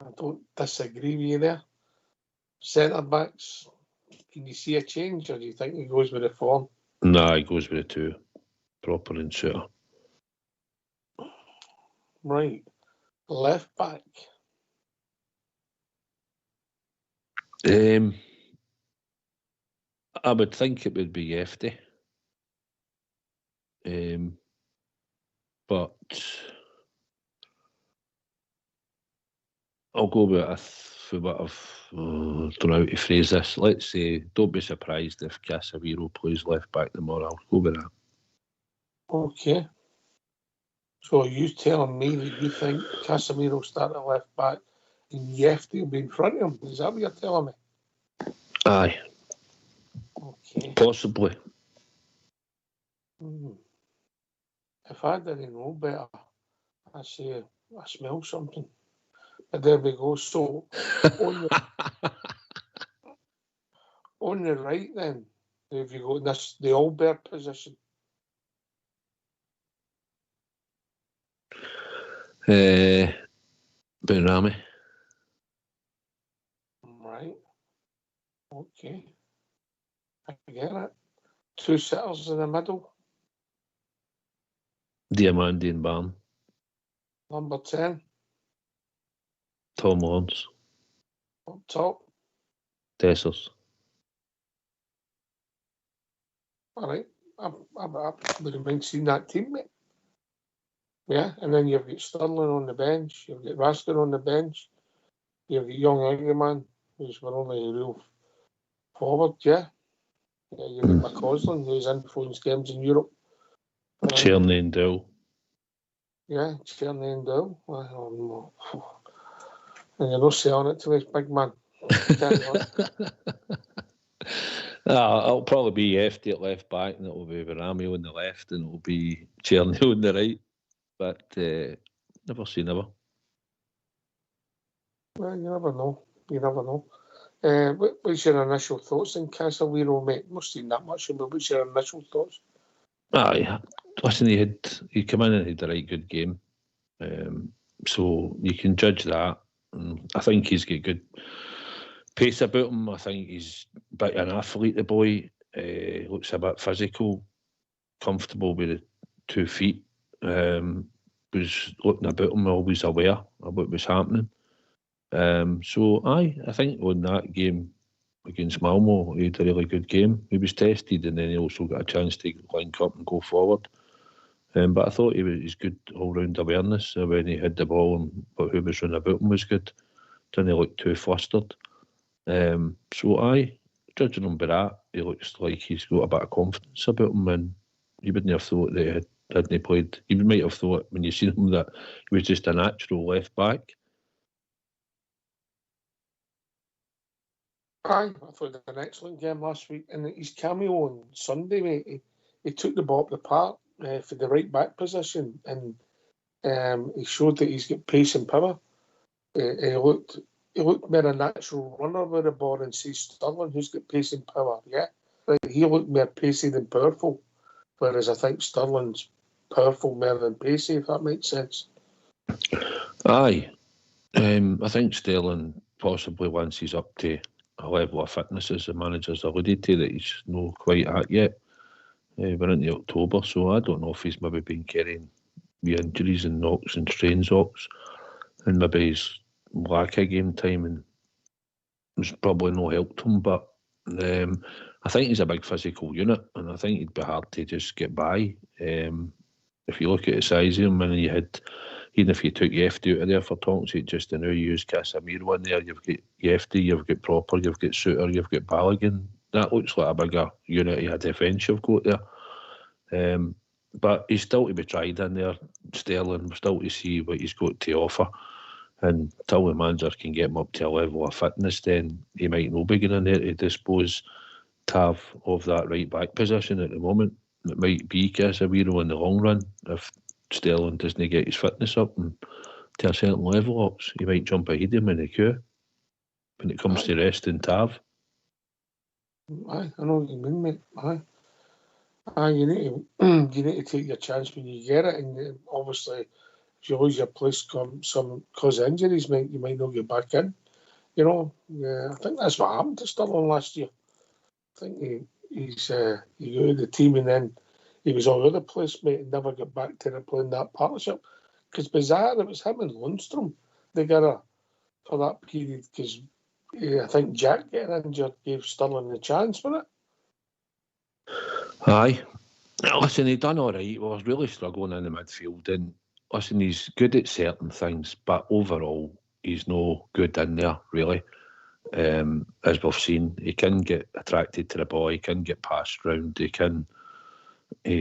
I don't disagree with you there. Centre backs, can you see a change, or do you think he goes with the form? Nah, he goes with the two. Proper and shooter. Right. Left back. I would think it would be Yefty. But I'll go with I don't know how to phrase this. Let's say, don't be surprised if Casemiro plays left back tomorrow. I'll go with that. Okay. So are you telling me that you think Casemiro will start at left back and Yefty will be in front of him? Is that what you're telling me? Aye. Okay. Possibly. If I didn't know better, I say I smell something. But there we go. So on the right then, if you go in this the Albert position. Benrahma. Right. Okay. I get it. Two sitters in the middle. Diamandi and Barn. Number 10. Tom Lawrence. Up top. Tessers. All right. I wouldn't mind seeing that team, mate. Yeah, and then you've got Sterling on the bench, you've got Raskin on the bench, you've got young Engelman, who's our only real forward, yeah. You've got McCoist, who's influenced games in Europe. Tierney and Dill. Yeah, Tierney and Dill. And you're not selling it to this big man. It'll probably be Yefty at left back, and it'll be Benrahma on the left, and it'll be Tierney on the right. But never say never. Well, you never know. You never know. What's your initial thoughts on Casemiro, mate? Not seen that much of him, but what's your initial thoughts? Aye, listen, he came in and had a right good game. So you can judge that. And I think he's got good pace about him. I think he's a bit of an athlete, the boy. Looks a bit physical, comfortable with the 2 feet. Was looking about him, always aware of what was happening. So I think on that game against Malmo, he had a really good game. He was tested, and then he also got a chance to link up and go forward. But I thought his good all-round awareness when he had the ball and who was running about him was good. Didn't look too flustered. So judging him by that, he looks like he's got a bit of confidence about him, and you wouldn't have thought that hadn't played. You might have thought when you seen him that he was just a natural left back. I thought it was an excellent game last week, and his cameo on Sunday, mate, he took the ball up the park for the right back position, and he showed that he's got pace and power. He looked more a natural runner with the ball than say Sterling, who's got pace and power. Yeah, right. He looked more pacey than powerful, whereas I think Sterling's powerful more than pacey, if that makes sense. Aye, I think Sterling possibly once he's up to a level of fitness, as the manager's alluded to, that he's not quite at yet. We're into October, so I don't know if he's maybe been carrying the injuries and knocks and strains ox, and maybe he's lack of game time and it's probably no help to him. But I think he's a big physical unit, and I think he'd be hard to just get by. If you look at the size of him, and you had, even if you took Yefty out of there for talking to it just to now use Casemiro in there, you've got Yefty, you've got Proper, you've got Suter, you've got Balogun. That looks like a bigger unit of defence you've got there. But he's still to be tried in there, Sterling. We're still to see what he's got to offer. And until the manager can get him up to a level of fitness, then he might not be going in there to dispose Tav of that right back position at the moment. It might be Casemiro in the long run if Sterling doesn't get his fitness up and to a certain level up. He might jump ahead of him in the queue when it comes to resting Tav. I know what you mean, mate. You need to take your chance when you get it, and obviously, if you lose your place, cause injuries, mate, you might not get back in. You know, I think that's what happened to Sterling last year. I think he got the team, and then he was all over the place, mate, and never got back to playing that partnership. Because bizarre, it was him and Lundstrom together for that period. Because I think Jack getting injured gave Sterling the chance for it. Aye. Listen, he done all right. He was really struggling in the midfield. And listen, he's good at certain things, but overall, he's no good in there, really. As we've seen, he can get attracted to the ball, he can get passed round, he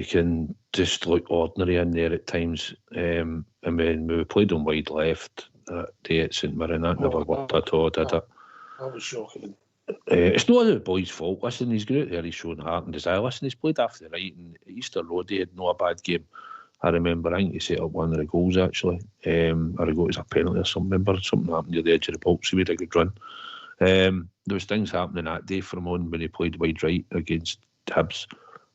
can just look ordinary in there at times. And when we played on wide left that day at St Mirren, that never worked at all, did it? That was shocking. It's not the boy's fault. Listen, he's got out there, he's shown heart and desire. Listen, he's played off the right, and at Easter Road he had no a bad game. I remember, I think he set up one of the goals actually. Or it was a penalty or something. Remember, something happened near the edge of the box, he made a good run. There was things happening that day from on when he played wide right against Hibs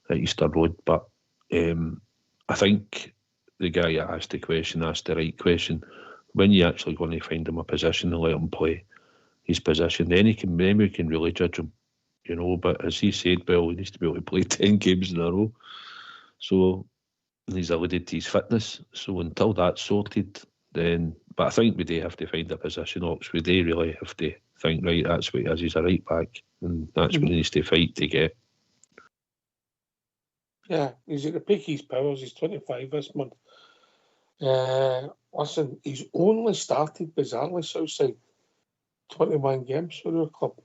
at Easter Road. But I think the guy that asked the question asked the right question. When you actually going to find him a position and let him play his position, then we can really judge him, you know. But as he said, well, he needs to be able to play 10 games in a row. So he's alluded to his fitness. So until that's sorted, then. But I think we do have to find a position, Ox. We do really have to think, right, that's what he is. He's a right back, and that's what he needs to fight to get. Yeah, he's at the peak of his powers. He's 25 this month. Listen, he's only started, bizarrely, Southside, 21 games for our club.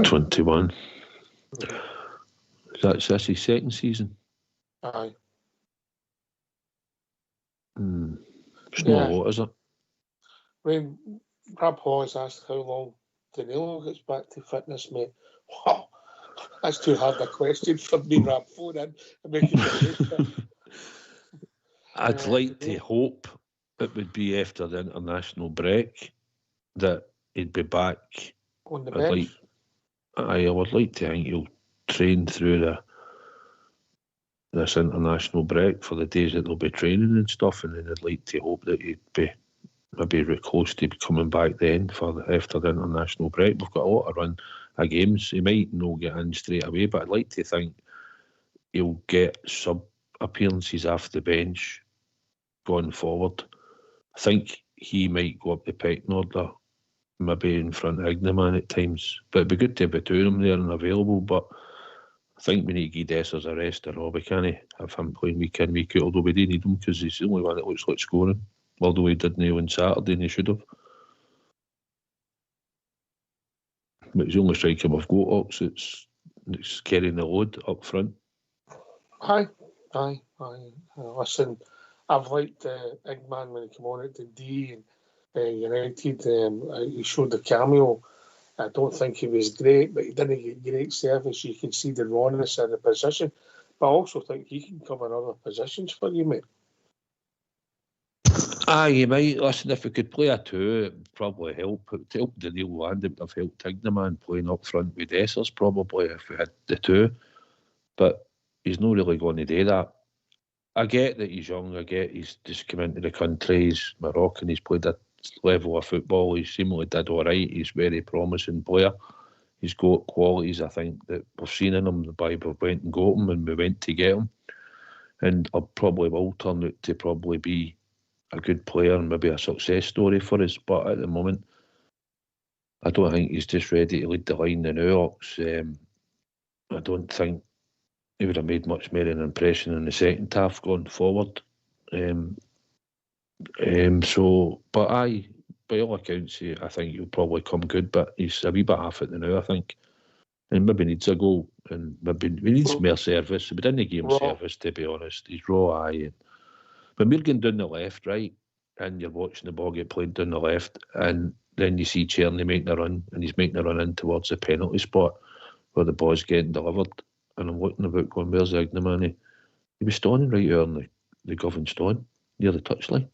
21. That's his second season. Aye. It's not a lot, is it? When Rob Hollis asked how long Danilo gets back to fitness, mate. Wow, that's too hard a question for me, Rob. Phone in and make it. I'd like to hope it would be after the international break that he'd be back on the bench. I would like to think he'll train through this international break for the days that they'll be training and stuff, and then I'd like to hope that he'd be maybe close to coming back then after the international break. We've got a lot of run of games. He might not get in straight away, but I'd like to think he'll get sub appearances off the bench going forward. I think he might go up the pecking order, maybe in front of Ignaman at times. But it'd be good to have the two of them there and available. But I think we need to give Dessers a rest and all. We can't have him playing week in, week out, although we do need him because he's the only one that looks like scoring. Although he didn't on Saturday and he should have. But he's the only striker we've got, Ox. It's carrying the load up front. Aye. Listen, I've liked Igman when he came on at the D and United. He showed the cameo. I don't think he was great, but he didn't get great service. You can see the rawness of the position. But I also think he can cover other positions for you, mate. Aye, you might. Listen, if we could play a two, it would probably help. It would help the Neil Land. It would have helped Ignaman playing up front with Dessers, probably, if we had the two. But he's not really going to do that. I get that he's young. I get he's just come into the country. He's Moroccan. He's played a level of football. He seemingly did all right. He's a very promising player. He's got qualities, I think, that we've seen in him. The Bible went and got him, and we went to get him. And I probably will turn out to probably be a good player and maybe a success story for us. But at the moment, I don't think he's just ready to lead the line in Ox. I don't think he would have made much more of an impression in the second half going forward. But aye, by all accounts, I think he'll probably come good, but he's a wee bit half it now, I think. And maybe needs a goal, and maybe we need more service. We didn't give him service, to be honest. He's raw, aye. When we're going down the left, right, and you're watching the ball get played down the left, and then you see Czerny making a run, and he's making a run in towards the penalty spot where the ball's getting delivered. And I'm looking about going, where's the Ignaman? He was standing right there on the Govan stone, near the touchline.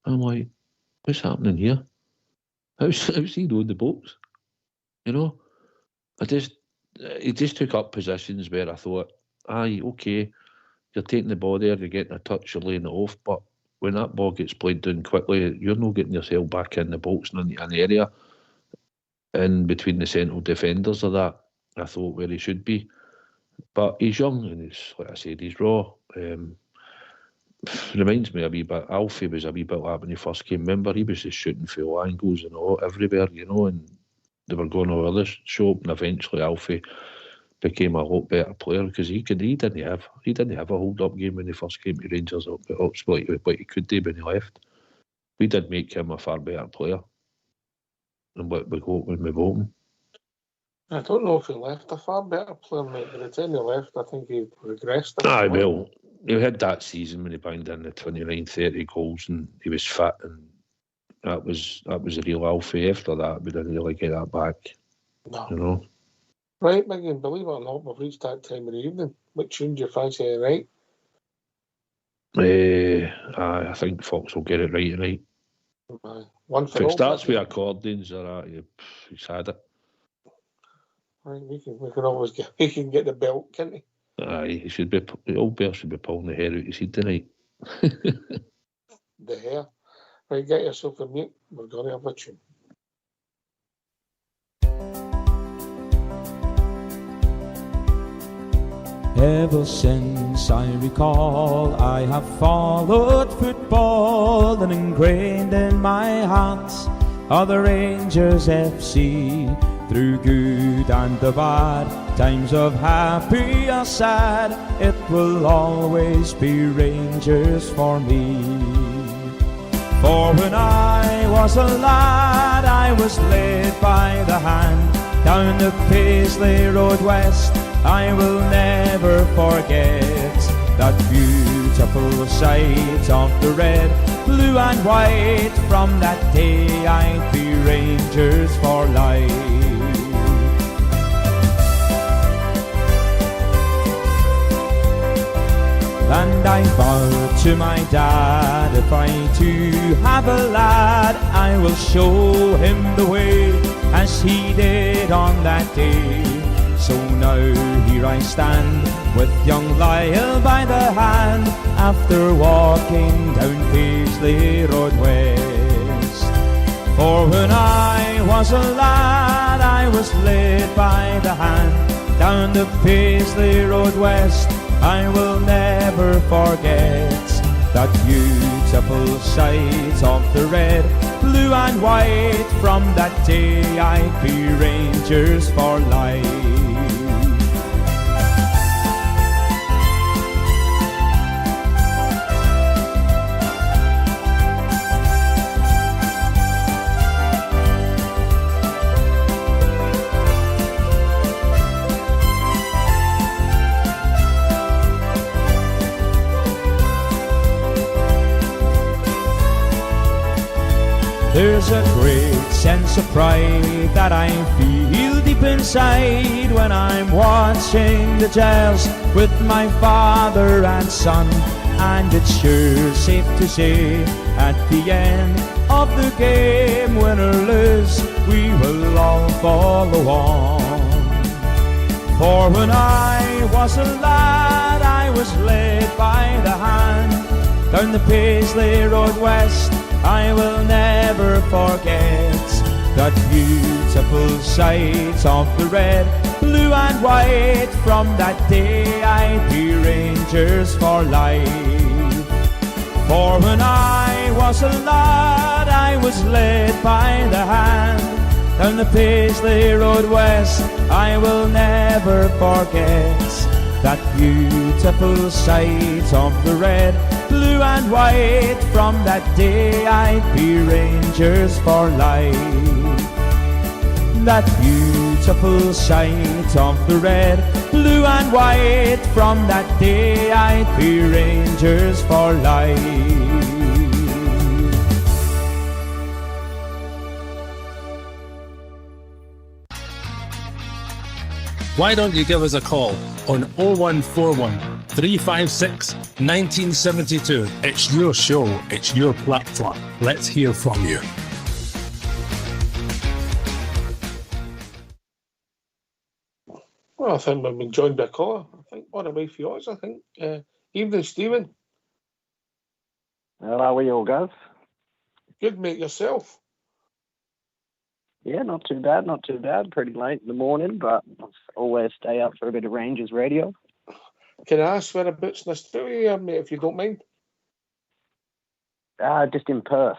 I'm like, what's happening here? How's he doing the box? You know? He just took up positions where I thought, aye, okay, you're taking the ball there, you're getting a touch, you're laying it off, but when that ball gets played down quickly, you're not getting yourself back in the box and in an area in between the central defenders of that, I thought, where he should be. But he's young, and he's, like I said, he's raw. Reminds me a wee bit, Alfie was a wee bit like when he first came. Remember, he was just shooting full angles and all, everywhere, you know, and they were going over this shop, and eventually Alfie became a lot better player because he didn't have a hold-up game when he first came to Rangers up like he could do when he left. We did make him a far better player than what we got when we bought him. I don't know if he left a far better player, mate. By the time he left, I think he regressed. Aye, well, he had that season when he banged in the 29, 30 goals and he was fit, and that was a real Alfie. After that, we didn't really get that back. No. You know? Right, Megan, believe it or not, we've reached that time of the evening. What tune do you fancy tonight? I think Fox will get it right tonight. One for if all. It starts with accordions or that, he's had it. Right, we can always get the belt, can't he? Aye, the old bear should be pulling the hair out his head tonight. The hair. Right, get yourself a mute. We're going to have a tune. Ever since I recall, I have followed football, and ingrained in my heart are the Rangers FC. Through good and the bad, times of happy or sad, it will always be Rangers for me. For when I was a lad, I was led by the hand down the Paisley Road West. I will never forget that beautiful sight of the red, blue and white. From that day I'd be Rangers for life. And I vowed to my dad, if I too have a lad, I will show him the way, as he did on that day. So now here I stand, with young Lyle by the hand, after walking down Paisley Road West. For when I was a lad, I was led by the hand, down the Paisley Road West. I will never forget that beautiful sight of the red, blue and white. From that day I'd be Rangers for life. There's a great sense of pride that I feel deep inside when I'm watching the Gels with my father and son. And it's sure safe to say, at the end of the game, win or lose, we will all follow on. For when I was a lad, I was led by the hand, down the Paisley Road West. I will never forget that beautiful sight of the red, blue and white. From that day I'd be Rangers for life. For when I was a lad, I was led by the hand, down the Paisley Road West. I will never forget that beautiful sight of the red, blue and white. From that day I'd be Rangers for life. That beautiful sight of the red, blue and white. From that day I'd be Rangers for life. Why don't you give us a call on 0141 356 1972. It's your show, it's your platform. Let's hear from you. Well, I think we've been joined by a caller. I think on the way for yours, I think. Evening, Stephen. How are we all, guys? Good, mate. Yourself? Yeah, not too bad, not too bad. Pretty late in the morning, but I'll always stay up for a bit of Rangers radio. Can I ask whereabouts in Australia, mate, if you don't mind? Just in Perth.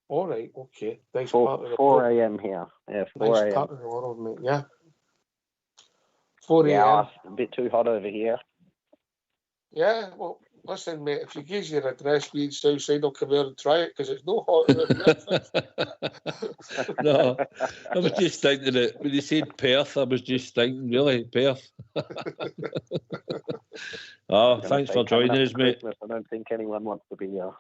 All right, okay. Nice 4 a.m. here. Yeah, 4 a.m. Nice part of the world, mate, yeah. 4 a.m. Yeah, a bit too hot over here. Yeah, well, listen, mate, if you give your address, we outside, I'll come here and try it, because it's no hot. No, I was just thinking that when you said Perth, I was just thinking, really, Perth? Oh, thanks for joining us, mate. I don't think anyone wants to be here.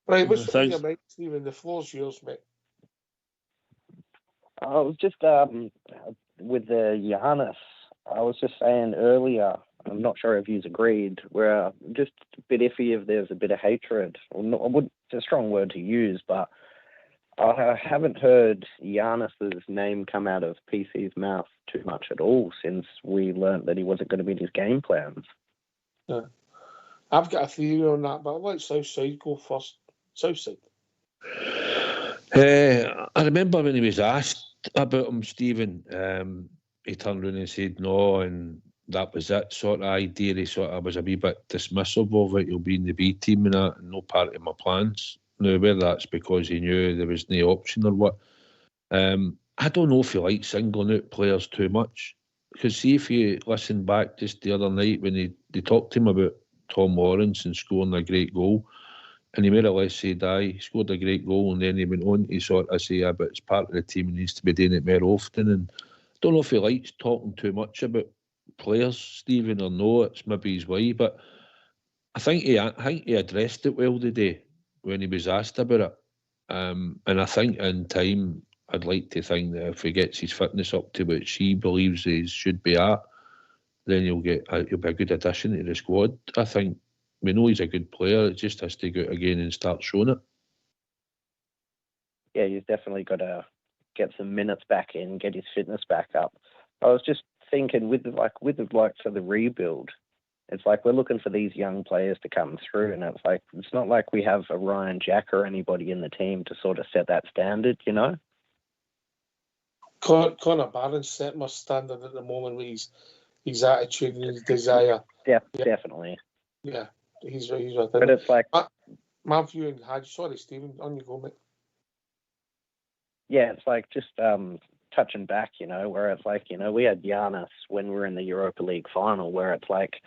Right, what's on your mind, Stephen? The floor's yours, mate. I was just, with the Giannis, I was just saying earlier, I'm not sure if you've agreed, we're just a bit iffy if there's a bit of hatred. Or not, it's a strong word to use, but I haven't heard Giannis's name come out of PC's mouth too much at all since we learnt that he wasn't going to be in his game plans. Yeah. I've got a theory on that, but I'll let Southside go first. Southside. I remember when he was asked about him, Stephen, he turned around and said no, and that was it, sort of idea. He sort of was a wee bit dismissive of it. He'll be in the B team and that, and no part of my plans. Now, whether that's because he knew there was no option or what, I don't know if he likes singling out players too much. Because see, if you listen back just the other night when they talked to him about Tom Lawrence and scoring a great goal, and he more or less said, he scored a great goal, and then he went on to sort of say, but it's part of the team, he needs to be doing it more often. And I don't know if he likes talking too much about players, Stephen, or no, it's maybe his way, but I think he addressed it well today when he was asked about it. And I think in time, I'd like to think that if he gets his fitness up to what he believes he should be at, then he'll be a good addition to the squad, I think. we know he's a good player. It just has to go out again and start showing it. Yeah, he's definitely got to get some minutes back in, get his fitness back up. I was just thinking with the likes of the rebuild, it's like we're looking for these young players to come through, and it's like it's not like we have a Ryan Jack or anybody in the team to sort of set that standard, you know. Connor Barron's set my standard at the moment with his attitude and his desire. Definitely. Yeah, he's right. But it's like my view and Hagi. Sorry, Stephen, on you go, mate. Yeah, it's like just touching back, you know, where it's like, you know, we had Giannis when we were in the Europa League final, where it's like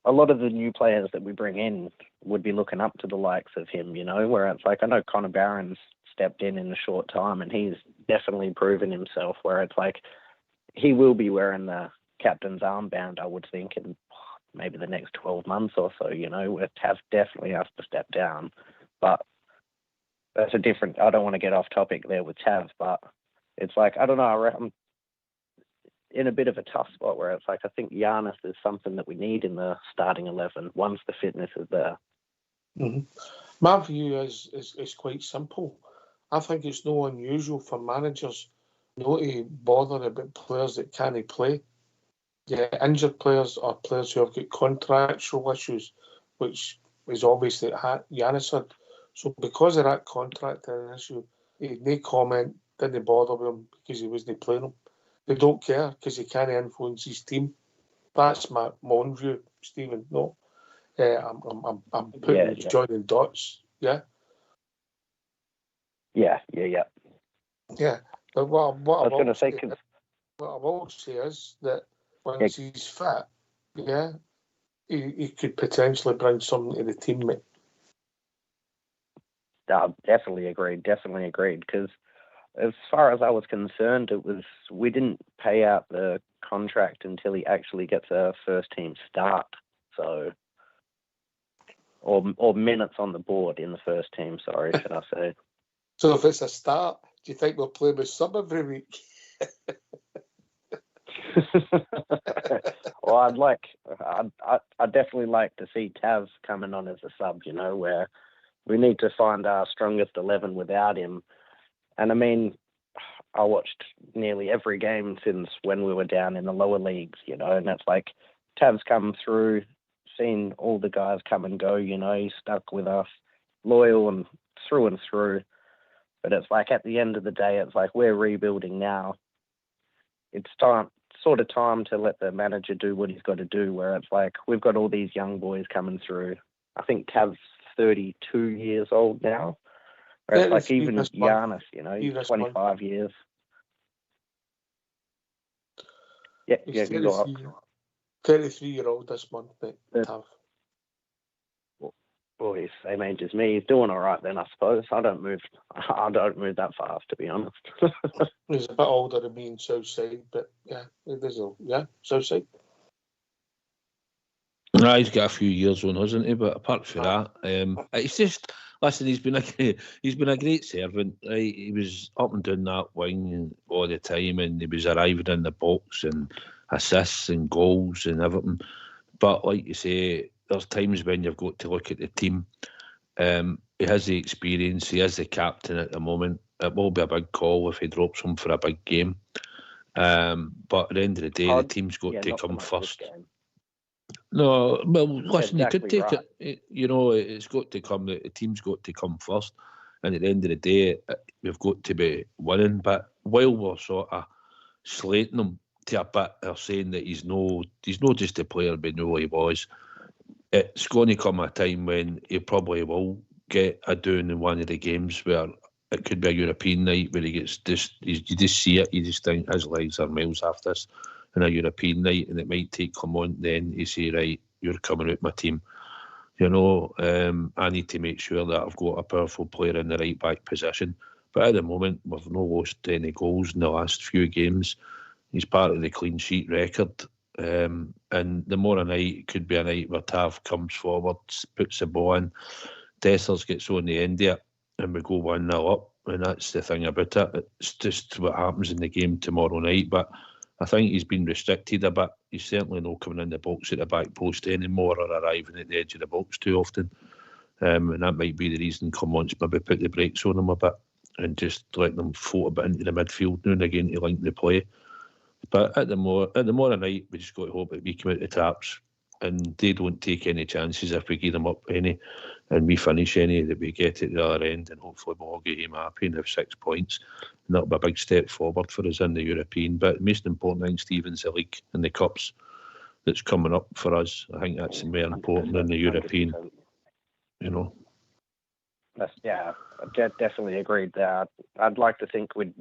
a lot of the new players that we bring in would be looking up to the likes of him, you know, where it's like I know Connor Barron's stepped in a short time and he's definitely proven himself, where it's like he will be wearing the captain's armband, I would think, in maybe the next 12 months or so, you know, where Tav definitely has to step down. But that's a different, I don't want to get off topic there with Tav, but it's like, I don't know, I'm in a bit of a tough spot where it's like, I think Giannis is something that we need in the starting 11 once the fitness is there. Mm-hmm. My view is quite simple. I think it's no unusual for managers not to bother about players that can't play. Yeah, injured players or players who have got contractual issues, which is obviously Giannis had. So because of that contract issue, he had no comment, didn't bother with him because he wasn't playing him. They don't care because he can't influence his team. That's my own view, Stephen. No, I'm putting joining dots. Yeah. Yeah. But what I was going to say, what I will say is that once he's fit, he could potentially bring something to the team, mate. Definitely agreed. Because as far as I was concerned, we didn't pay out the contract until he actually gets a first team start. So, or minutes on the board in the first team. Sorry, should I say? So if it's a start, do you think we'll play with sub every week? Well, I'd definitely like to see Tav coming on as a sub. You know, where we need to find our strongest 11 without him. And I mean, I watched nearly every game since when we were down in the lower leagues, you know, and it's like Tav's come through, seen all the guys come and go, you know, he's stuck with us, loyal and through. But it's like at the end of the day, it's like we're rebuilding now. It's time to let the manager do what he's got to do, where it's like we've got all these young boys coming through. I think Tav's 32 years old now. Whereas like even Giannis, you know, he's 25 years. Yeah, he's you go up. 33-year-old this month, mate. Tav. Well, he's same age as me. He's doing all right then, I suppose. I don't move that fast, to be honest. He's a bit older than me in Southside, but Southside. No, he's got a few years on, hasn't he? But apart from that, it's just listen. He's been a great servant. Right? He was up and down that wing all the time, and he was arriving in the box and assists and goals and everything. But like you say, there's times when you've got to look at the team. He has the experience. He is the captain at the moment. It will be a big call if he drops him for a big game. But at the end of the day, the team's got to come first. No, well, listen, you could take it. You know, it's got to come. The team's got to come first, and at the end of the day, we've got to be winning. But while we're sort of slating him to a bit, or saying that he's not just a player we know he was, it's going to come a time when he probably will get a down in one of the games where it could be a European night where he gets you just see it, you just think his legs are miles off this. In a European night, and it might take him on then you say, right, you're coming out my team. You know, I need to make sure that I've got a powerful player in the right back position. But at the moment, we've not lost any goals in the last few games. He's part of the clean sheet record. And the more a night, it could be a night where Tav comes forward, puts the ball in, Dessers gets on the end of it, and we go 1-0 up. And that's the thing about it. It's just what happens in the game tomorrow night. But I think he's been restricted a bit. He's certainly not coming in the box at the back post anymore or arriving at the edge of the box too often. And that might be the reason come once maybe put the brakes on him a bit and just let them float a bit into the midfield now and again to link the play. But at the more night, we just got to hope that we come out the traps and they don't take any chances if we give them up any and we finish any, that we get at the other end, and hopefully we'll all get him happy and have 6 points. And that'll be a big step forward for us in the European. But the most important thing, Stephen's the league and the cups that's coming up for us. I think that's more important than the European. You know. Yeah, I definitely agreed there. I'd like to think we'd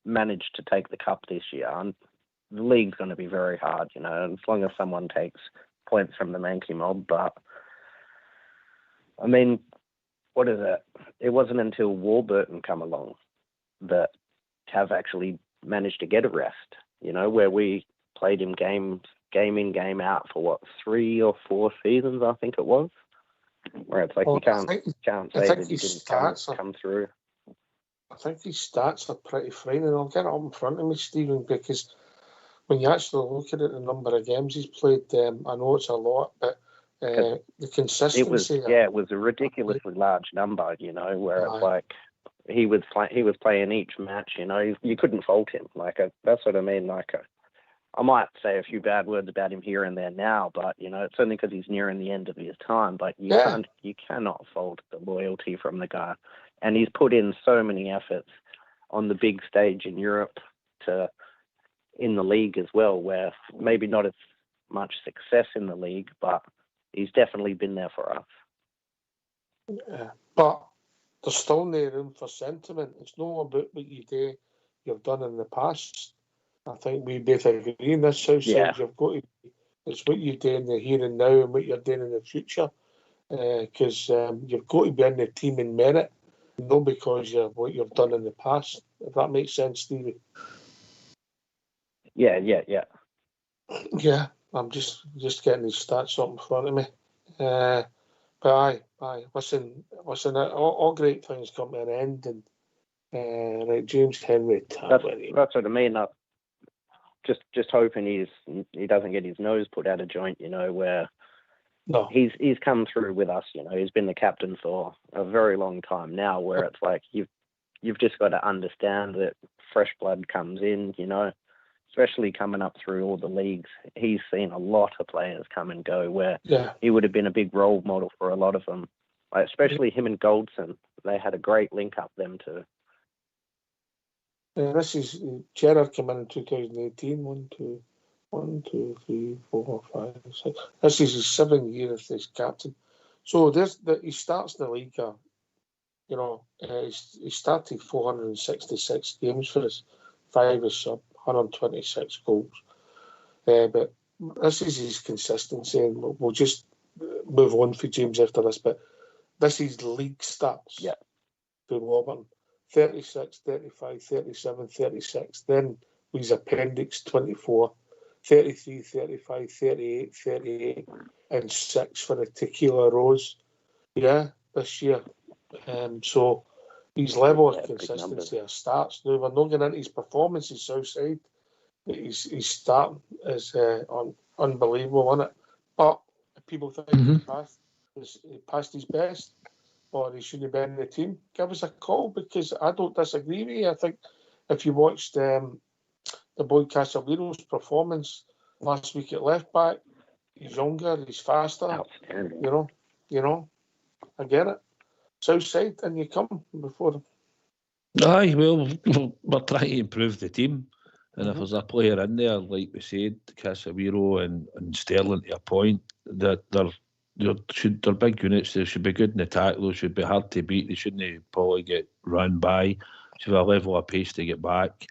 manage to take the cup this year. And the league's going to be very hard, you know, as long as someone takes points from the Mankey mob. But, I mean, what is it? It wasn't until Warburton come along that Tav actually managed to get a rest, you know, where we played him game in, game out for, 3 or 4 seasons, I think it was. Where it's like you can't say that he didn't come through. I think his stats are pretty frightening. I'll get it up in front of me, Stephen, because when you actually look at it, the number of games he's played, I know it's a lot, but the consistency. It was a ridiculously large number, you know, where it's like he was playing each match, you know, you couldn't fault him. That's what I mean. I might say a few bad words about him here and there now, but you know, it's only because he's nearing the end of his time. But you cannot fault the loyalty from the guy, and he's put in so many efforts on the big stage in Europe in the league as well, where maybe not as much success in the league, but he's definitely been there for us. Yeah, but there's still no room for sentiment. It's not about what you've done in the past. I think we both agree in this house. Yeah. You've got to. It's what you do in the here and now and what you're doing in the future. Because you've got to be in the team in merit, not because of what you've done in the past. If that makes sense, Stevie. Yeah. Yeah, I'm just getting these stats up in front of me. But aye. Listen, all great things come to an end, and right, James Henry. That's what I mean. Just hoping he doesn't get his nose put out of joint, you know, where he's come through with us, you know, he's been the captain for a very long time now, where it's like you've just got to understand that fresh blood comes in, you know, especially coming up through all the leagues. He's seen a lot of players come and go where he would have been a big role model for a lot of them, especially him and Goldson. They had a great link up, them two. This is Gerrard came in 2018. 1, 2, 3, 4, 5, 6. This is his 7th year as his captain. So he starts the league. You know, he started 466 games for us, 5 as sub, 126 goals. But this is his consistency, and we'll just move on for James after this. But this is league stats. Yeah. For Warburton. 36, 35, 37, 36. Then was appendix 24, 33, 35, 38, 38, and 6 for the Tequila Rose. Yeah, this year. So his level of consistency starts. Now, we're not getting into his performances outside. His starting is unbelievable, isn't it? But if people think he passed his best, or he shouldn't have been in the team, give us a call, because I don't disagree with you. I think if you watched the boy Casalero's performance last week at left back, he's younger, he's faster. You know, I get it. Southside, and you come before. Aye, well, we're trying to improve the team, and if there's a player in there, like we said, Casemiro and Sterling to a point, that they're big units. They should be good in attack. They should be hard to beat. They shouldn't probably get run by. They should have a level of pace to get back.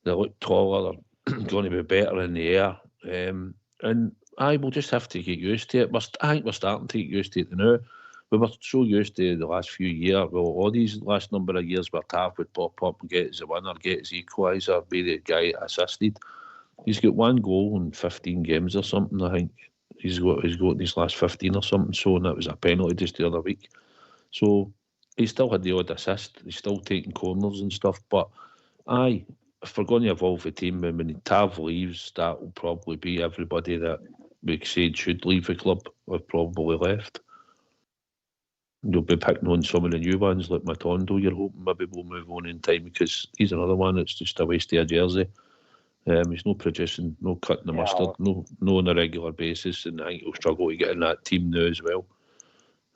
They look taller. They're going to be better in the air. And we'll just have to get used to it. I think we're starting to get used to it now. We were so used to the last few years. Well, all these last number of years where Tav would pop up and get his winner, get his equaliser, be the guy that assisted. He's got 1 goal in 15 games or something, I think. He's got these last 15 or something, so, and that was a penalty just the other week. So he still had the odd assist. He's still taking corners and stuff. But if we're going to evolve the team, and when Tav leaves, that will probably be everybody that we said should leave the club have probably left. You'll be picking on some of the new ones like Matondo. You're hoping maybe we'll move on in time, because he's another one that's just a waste of a jersey. He's no producing, no cutting the mustard, no on a regular basis, and I think he'll struggle to get in that team now as well.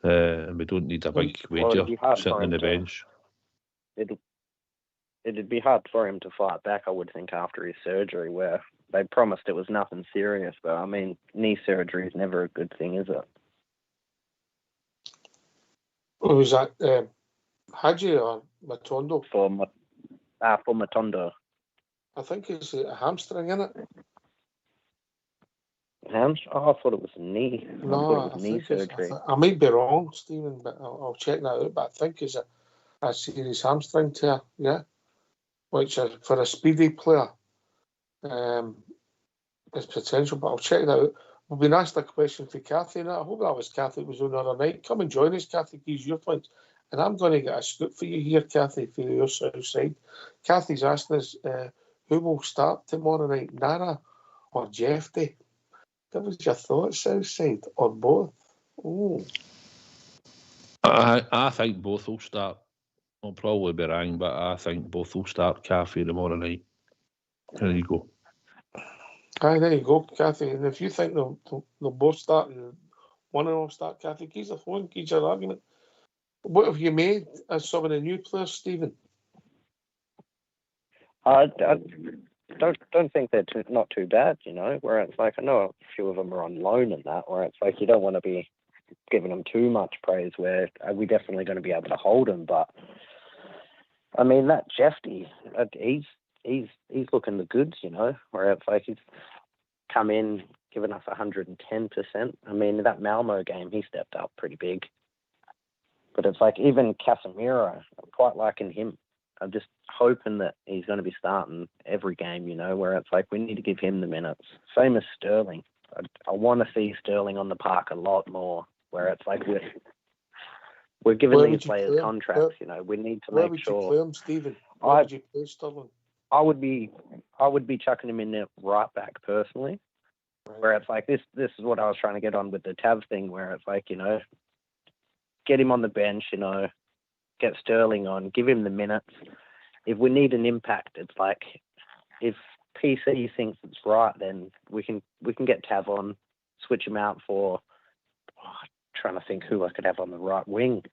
And we don't need a big wager sitting on the bench. It'd be hard for him to fight back, I would think, after his surgery, where they promised it was nothing serious. But I mean, knee surgery is never a good thing, is it? Who was that? Hagi or Matondo? For Matondo. I think it's a hamstring, isn't it? Oh, I thought it was a knee. No, I knee surgery. I might be wrong, Stephen, but I'll check that out. But I think it's a serious hamstring tear, yeah. Which for a speedy player, is potential. But I'll check that out. We've been asked a question for Kathy, and I hope that was Kathy that was on the other night. Come and join us, Kathy, use your points. And I'm going to get a scoop for you here, Kathy, for your south side. Kathy's asking us, who will start tomorrow night, Nara or Jeffy? What was your thoughts, Southside, or both? Ooh. I think both will start. I'll probably be wrong, but I think both will start Kathy tomorrow night. There you go. Aye, there you go, Kathy. And if you think they'll both start and one of them will start, Kathy, keep the phone, keep your argument. What have you made as some of the new players, Stephen? I don't think they're not too bad, you know, where it's like, I know a few of them are on loan and that, where it's like you don't want to be giving them too much praise, where are we definitely going to be able to hold them. But I mean, that Jeffy, he's looking the goods, you know, where it's like he's come in, given us 110%. I mean, that Malmo game, he stepped up pretty big. But it's like even Casemiro, I'm quite liking him. I'm just hoping that he's going to be starting every game, you know, where it's like we need to give him the minutes. Same as Sterling. I want to see Sterling on the park a lot more, where it's like we're giving these players contracts, you know. We need to make sure. Where would you play him, Stephen? Where would you play Sterling? I would be chucking him in there right back personally, right. Where it's like this is what I was trying to get on with the Tav thing, where it's like, you know, get him on the bench, you know, get Sterling on, give him the minutes. If we need an impact, it's like if PC thinks it's right, then we can get Tav on, switch him out for trying to think who I could have on the right wing.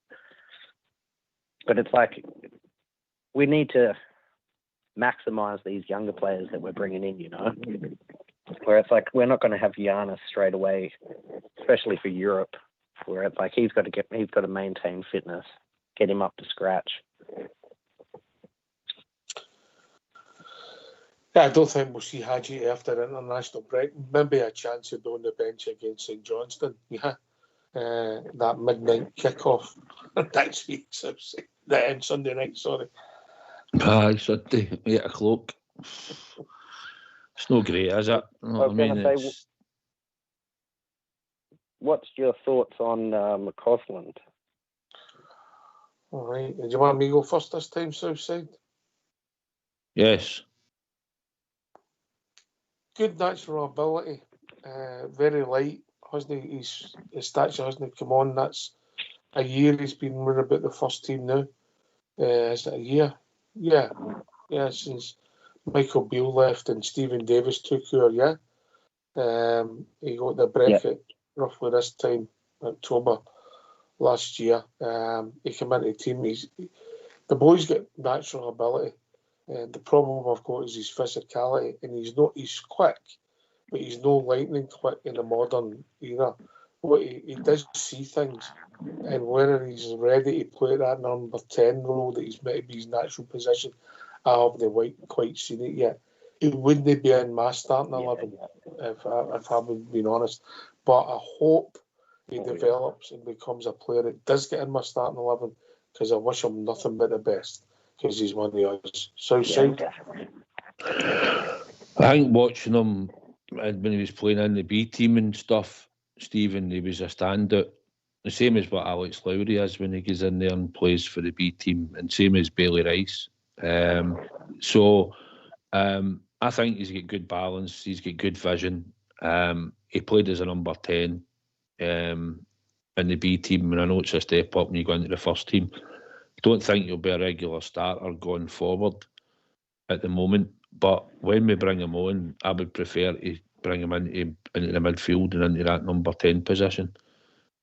But it's like we need to maximise these younger players that we're bringing in, you know, where it's like we're not going to have Giannis straight away, especially for Europe, where it's like he's got to maintain fitness, get him up to scratch. Yeah, I don't think we'll see Hagi after international break. Maybe a chance to go on the bench against St Johnstone. Yeah, that midnight kickoff next week, Sunday night. Sorry. Aye, Sunday, 8 o'clock. It's no great, is it? I mean, what's your thoughts on McCoist? All right. Do you want me to go first this time, Southside? Yes. Good natural ability. Very light. His stature hasn't come on. That's a year he's been running about the first team now. Is it a year? Yeah, since Michael Beale left and Stephen Davis took over, yeah. He got the break at roughly this time, October last year. He came into the team. The boy's got natural ability. The problem I've got is his physicality, and he's quick, but he's no lightning quick in the modern era. What he does see things, and whether he's ready to play that number 10 role that he's meant to be his natural position, I haven't quite seen it yet. It wouldn't be in my starting 11, if I've been honest. But I hope he develops and becomes a player that does get in my starting 11, because I wish him nothing but the best, because he's one of us. Southside. I think watching him when he was playing in the B team and stuff, Stephen, he was a standout. The same as what Alex Lowry is when he goes in there and plays for the B team, and same as Bailey Rice. So I think he's got good balance. He's got good vision. He played as a number 10 in the B team, and I know it's a step up when you go into the first team. Don't think he'll be a regular starter going forward at the moment. But when we bring him on, I would prefer to bring him into the midfield and into that number 10 position.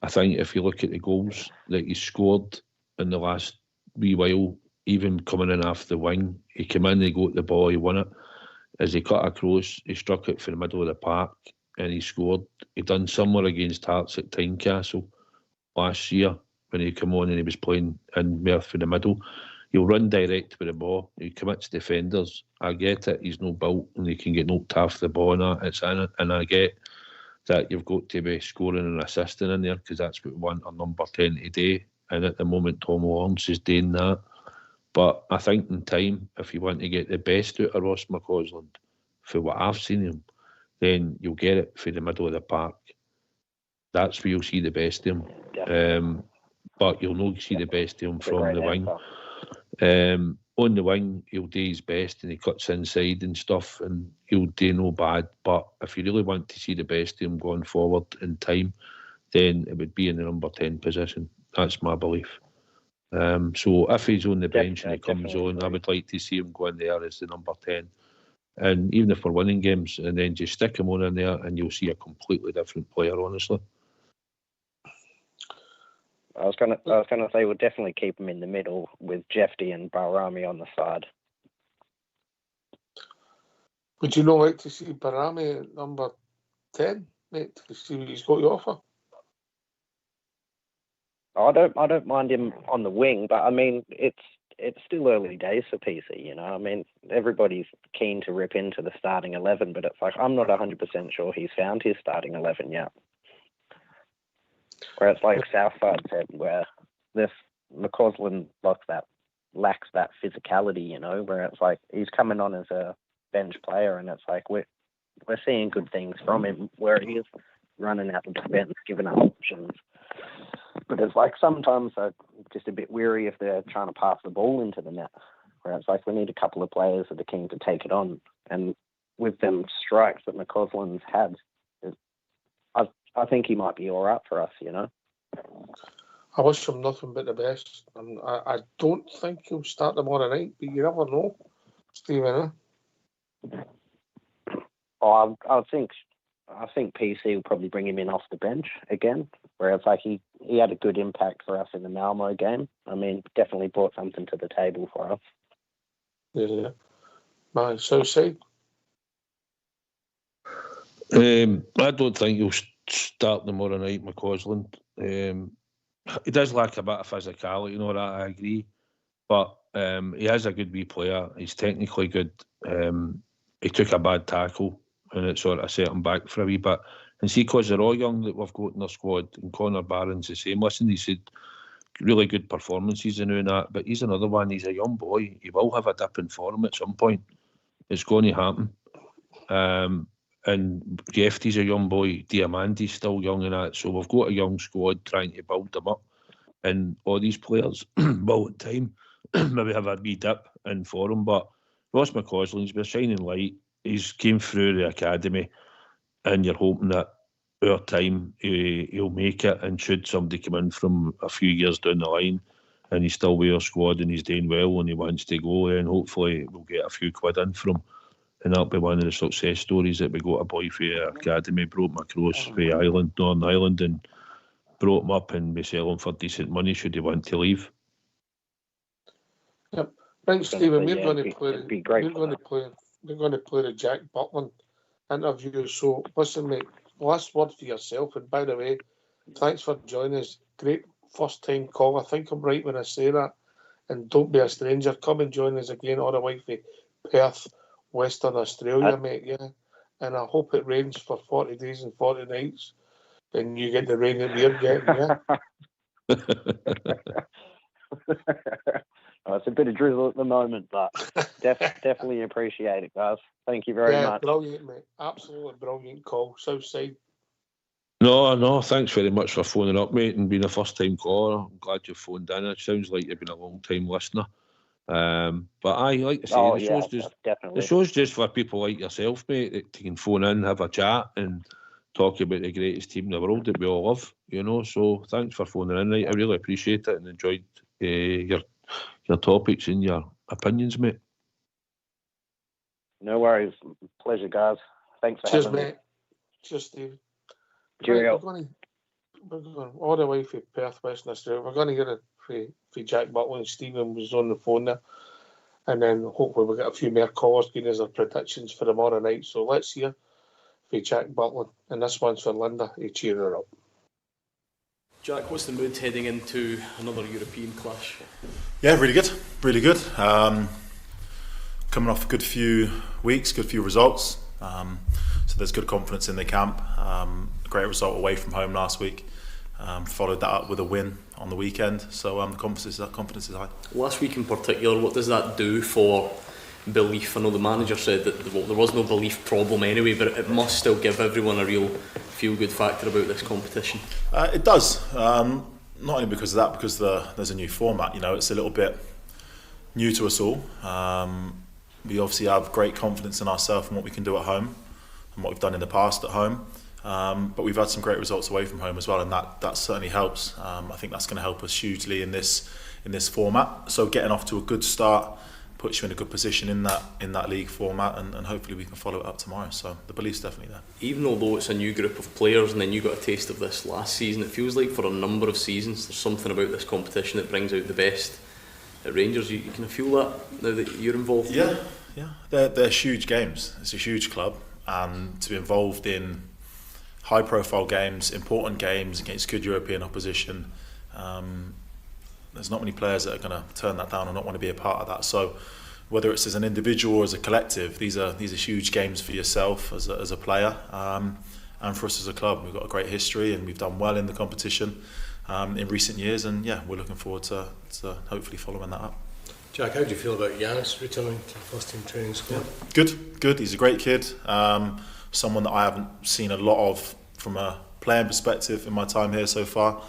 I think if you look at the goals that he scored in the last wee while, even coming in off the wing, he came in, he got the ball, he won it. As he cut across, he struck it for the middle of the park and he scored. He done similar against Hearts at Tynecastle last year when he came on and he was playing in more for the middle. He'll run direct with the ball. He commits defenders. I get it. He's no built and he can get knocked off the ball and that. It's in it. And I get that you've got to be scoring and assisting in there because that's what we want our number 10 today. And at the moment, Tom Lawrence is doing that. But I think in time, if you want to get the best out of Ross McCausland, for what I've seen him, then you'll get it for the middle of the park. That's where you'll see the best of him. But you'll not see the best of him from the wing. On the wing, he'll do his best and he cuts inside and stuff and he'll do no bad. But if you really want to see the best of him going forward in time, then it would be in the number 10 position. That's my belief. So if he's on the bench and he comes on, I would like to see him go in there as the number 10. And even if we're winning games, and then just stick him on in there and you'll see a completely different player, honestly. I was gonna say we'll definitely keep him in the middle with Jefty and Barami on the side. Would you not like to see Barami at number 10, mate, to see what he's got to offer? I don't mind him on the wing, but I mean it's still early days for PC, you know. I mean everybody's keen to rip into the starting 11, but it's like I'm not 100% sure he's found his starting 11 yet. Where it's like Southside said, where this McCausland lacks that physicality, you know, where it's like he's coming on as a bench player and it's like we're seeing good things from him where he is running out of defence, giving up options. But it's like sometimes I'm just a bit weary if they're trying to pass the ball into the net, where it's like we need a couple of players that are keen to take it on. And with them strikes that McCausland's had, I think he might be all right for us, you know. I wish him nothing but the best. I don't think he'll start tomorrow night, but you never know, Stephen. Oh, I think PC will probably bring him in off the bench again, where it's like he had a good impact for us in the Malmo game. I mean, definitely brought something to the table for us. Yeah. Man, so say. I don't think he'll start tomorrow night, McCausland. He does lack a bit of physicality, you know, that I agree. But he is a good wee player. He's technically good. He took a bad tackle and it sort of set him back for a wee bit. And see, because they're all young that we've got in our squad, and Connor Barron's the same. Listen, he's had really good performances and doing that, but he's another one. He's a young boy. He will have a dip in form at some point. It's going to happen. And Jefty's a young boy. Diamante's still young and that. So we've got a young squad trying to build them up. And all these players will at time maybe have a wee dip in form. But Ross McCausland's been a shining light. He's came through the academy and you're hoping that over time he'll make it, and should somebody come in from a few years down the line and he's still with our squad and he's doing well and he wants to go, then hopefully we'll get a few quid in from him. And that'll be one of the success stories that we got a boy for the academy, brought him across for Northern Ireland and brought him up, and we sell him for decent money should he want to leave. Yep. Right, Stephen, we're going to play the Jack Butland interview. So listen, mate, last word for yourself. And by the way, thanks for joining us. Great first time call. I think I'm right when I say that. And don't be a stranger. Come and join us again all the way from Perth, Western Australia, mate. Yeah. And I hope it rains for 40 days and 40 nights. And you get the rain that we're getting, yeah. Oh, it's a bit of drizzle at the moment, but definitely appreciate it, guys. Thank you very much. Brilliant, mate. Absolutely brilliant call. Southside. No, thanks very much for phoning up, mate, and being a first-time caller. I'm glad you phoned in. It sounds like you've been a long-time listener. But I like to say, the show's just for people like yourself, mate, that can phone in, have a chat, and talk about the greatest team in the world that we all love. You know, so thanks for phoning in. Right? I really appreciate it and enjoyed your topics and your opinions, mate. No worries. Pleasure, guys. Thanks for having me. Cheers, Steve. Cheerio. We're going all the way from Perth, Western Australia. We're going to get it for Jack Butland. Stephen was on the phone there. And then hopefully we'll get a few more callers giving us their predictions for tomorrow night. So let's hear from Jack Butland. And this one's for Linda. He cheer her up. Jack, what's the mood heading into another European clash? Yeah, really good. Really good. Coming off a good few weeks, good few results. So there's good confidence in the camp. A great result away from home last week. Followed that up with a win on the weekend. So the confidence is high. Last week in particular, what does that do for belief? I know the manager said that there was no belief problem anyway, but it must still give everyone a real feel-good factor about this competition. It does. Not only because of that, because there's a new format. You know, it's a little bit new to us all. We obviously have great confidence in ourselves and what we can do at home and what we've done in the past at home. But we've had some great results away from home as well, and that certainly helps. I think that's going to help us hugely in this format. So getting off to a good start puts you in a good position in that league format, and hopefully we can follow it up tomorrow. So the belief's definitely there. Even although it's a new group of players, and then you got a taste of this last season, it feels like for a number of seasons there's something about this competition that brings out the best at Rangers. You can feel that now that you're involved. Yeah. They're huge games. It's a huge club, and to be involved in high profile games, important games against good European opposition, there's not many players that are going to turn that down and not want to be a part of that. So whether it's as an individual or as a collective, these are huge games for yourself as a player, and for us as a club. We've got a great history and we've done well in the competition in recent years, and we're looking forward to hopefully following that up. Jack, how do you feel about Giannis returning to the first team training squad? Good. He's a great kid. Someone that I haven't seen a lot of from a playing perspective in my time here so far.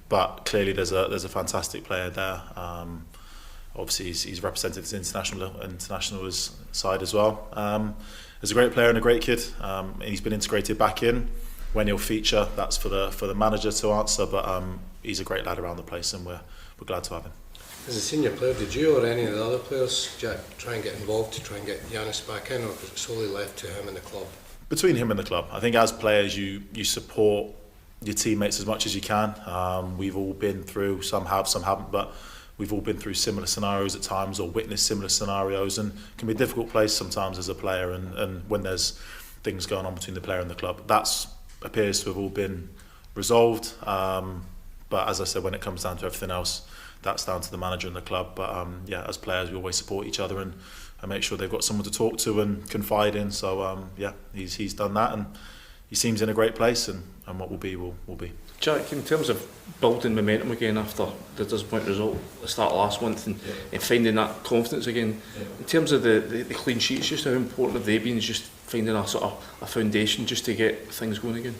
But clearly there's a fantastic player there. Obviously he's represented his international side as well. He's a great player and a great kid. And he's been integrated back in. When he'll feature, that's for the manager to answer. But he's a great lad around the place, and we're glad to have him. As a senior player, did you or any of the other players, Jack, try and get involved to try and get Giannis back in, or was it solely left to him and the club? Between him and the club. I think as players you support your teammates as much as you can. We've all been through, some have, some haven't, but we've all been through similar scenarios at times, or witnessed similar scenarios, and it can be a difficult place sometimes as a player, and when there's things going on between the player and the club. That appears to have all been resolved, but as I said, when it comes down to everything else, that's down to the manager and the club. But as players, we always support each other and make sure they've got someone to talk to and confide in. So he's done that, and he seems in a great place, and what will be will be. Jack, in terms of building momentum again after the disappointing result at the start of last month, and finding that confidence again, in terms of the clean sheets, just how important have they been? Just finding a sort of a foundation just to get things going again.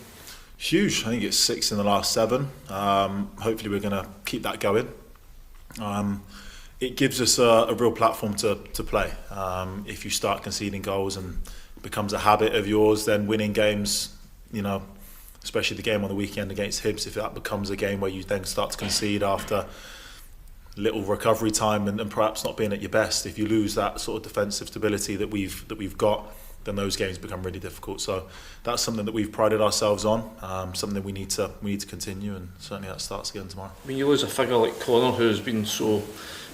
Huge. I think it's 6 in the last 7. Hopefully we're going to keep that going. It gives us a real platform to play. If you start conceding goals and it becomes a habit of yours, then winning games, especially the game on the weekend against Hibs, if that becomes a game where you then start to concede after little recovery time and perhaps not being at your best, if you lose that sort of defensive stability that we've got, then those games become really difficult. So that's something that we've prided ourselves on, something we need to continue, and certainly that starts again tomorrow. When you lose a figure like Connor, who's been so